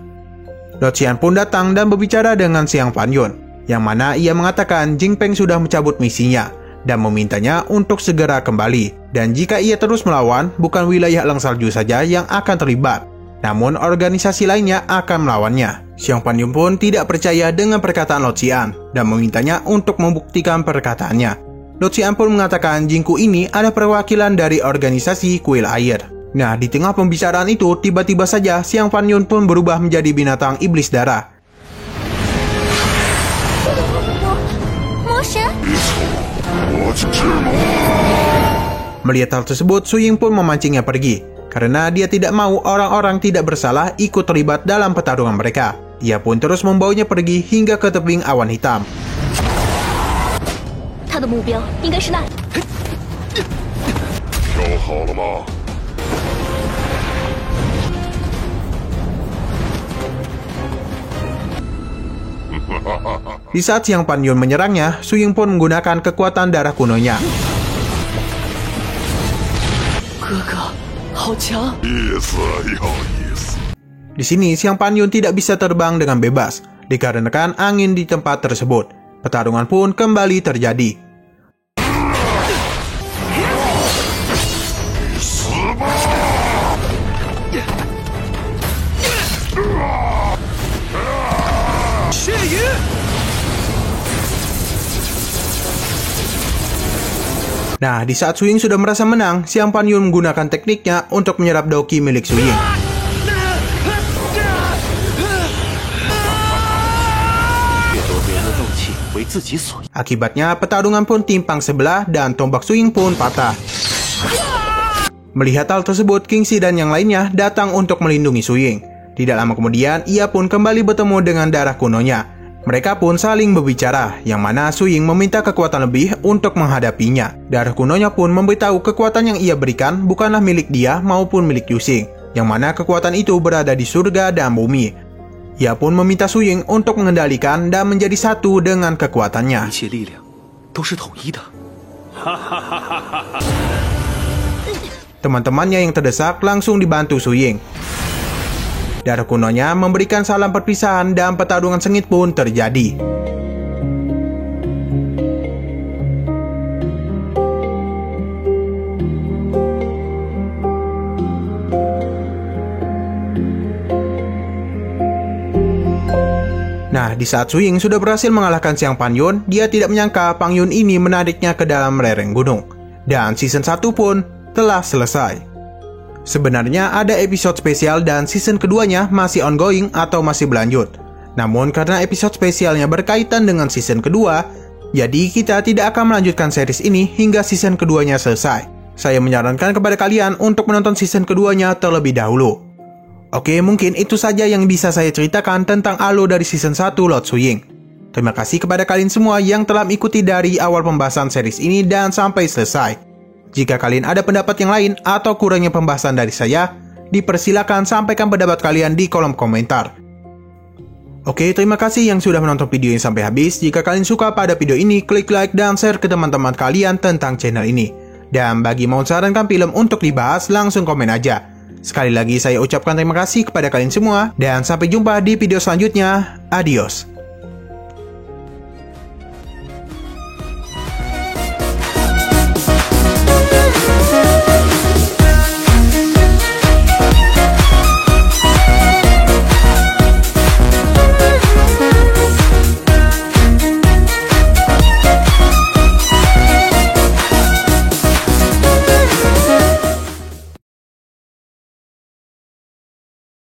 S1: Lo Xian pun datang dan berbicara dengan Xiang Fangyun, yang mana ia mengatakan Jin Peng sudah mencabut misinya dan memintanya untuk segera kembali. Dan jika ia terus melawan, bukan wilayah Lang Salju saja yang akan terlibat, namun organisasi lainnya akan melawannya. Xiang Fangyun pun tidak percaya dengan perkataan Lo Xian dan memintanya untuk membuktikan perkataannya. Lo Xian pun mengatakan Jingku ini ada perwakilan dari organisasi Kuil Air. Nah, di tengah pembicaraan itu, tiba-tiba saja Xiang Fangyun pun berubah menjadi binatang iblis darah. Melihat hal tersebut, Su Ying pun memancingnya pergi, karena dia tidak mau orang-orang tidak bersalah ikut terlibat dalam pertarungan mereka. Ia pun terus membawanya pergi hingga ke tebing awan hitam.
S6: 他的目标应该是那里。
S3: 挑好了吗？ 哈
S1: Di saat Xiang Panyun menyerangnya, Su Ying pun menggunakan kekuatan darah kunonya.
S3: 哥哥，好强！
S1: Di sini, Xiang Panyun tidak bisa terbang dengan bebas, dikarenakan angin di tempat tersebut. Pertarungan pun kembali terjadi. Nah, di saat Su Ying sudah merasa menang, Xiang Panyun menggunakan tekniknya untuk menyerap Doki milik Su Ying. Akibatnya, pertarungan pun timpang sebelah dan tombak Su Ying pun patah. Melihat hal tersebut, King Shi dan yang lainnya datang untuk melindungi Su Ying. Tidak lama kemudian, ia pun kembali bertemu dengan darah kunonya. Mereka pun saling berbicara, yang mana Su Ying meminta kekuatan lebih untuk menghadapinya. Darah kunonya pun memberitahu kekuatan yang ia berikan bukanlah milik dia maupun milik Yu Xing, yang mana kekuatan itu berada di surga dan bumi. Ia pun meminta Su Ying untuk mengendalikan dan menjadi satu dengan kekuatannya. Teman-temannya yang terdesak langsung dibantu Su Ying. Darah kunonya memberikan salam perpisahan dan pertarungan sengit pun terjadi. Nah, di saat Su Ying sudah berhasil mengalahkan Xiang Panyun, dia tidak menyangka Pang Yun ini menariknya ke dalam lereng gunung. Dan season 1 pun telah selesai. Sebenarnya ada episode spesial dan season keduanya masih ongoing atau masih berlanjut. Namun karena episode spesialnya berkaitan dengan season kedua, jadi kita tidak akan melanjutkan series ini hingga season keduanya selesai. Saya menyarankan kepada kalian untuk menonton season keduanya terlebih dahulu. Oke, mungkin itu saja yang bisa saya ceritakan tentang alur dari season 1 Lord Su Ying. Terima kasih kepada kalian semua yang telah mengikuti dari awal pembahasan series ini dan sampai selesai. Jika kalian ada pendapat yang lain atau kurangnya pembahasan dari saya, dipersilakan sampaikan pendapat kalian di kolom komentar. Oke, terima kasih yang sudah menonton video ini sampai habis. Jika kalian suka pada video ini, klik like dan share ke teman-teman kalian tentang channel ini. Dan bagi mau sarankan film untuk dibahas, langsung komen aja. Sekali lagi saya ucapkan terima kasih kepada kalian semua, dan sampai jumpa di video selanjutnya. Adios.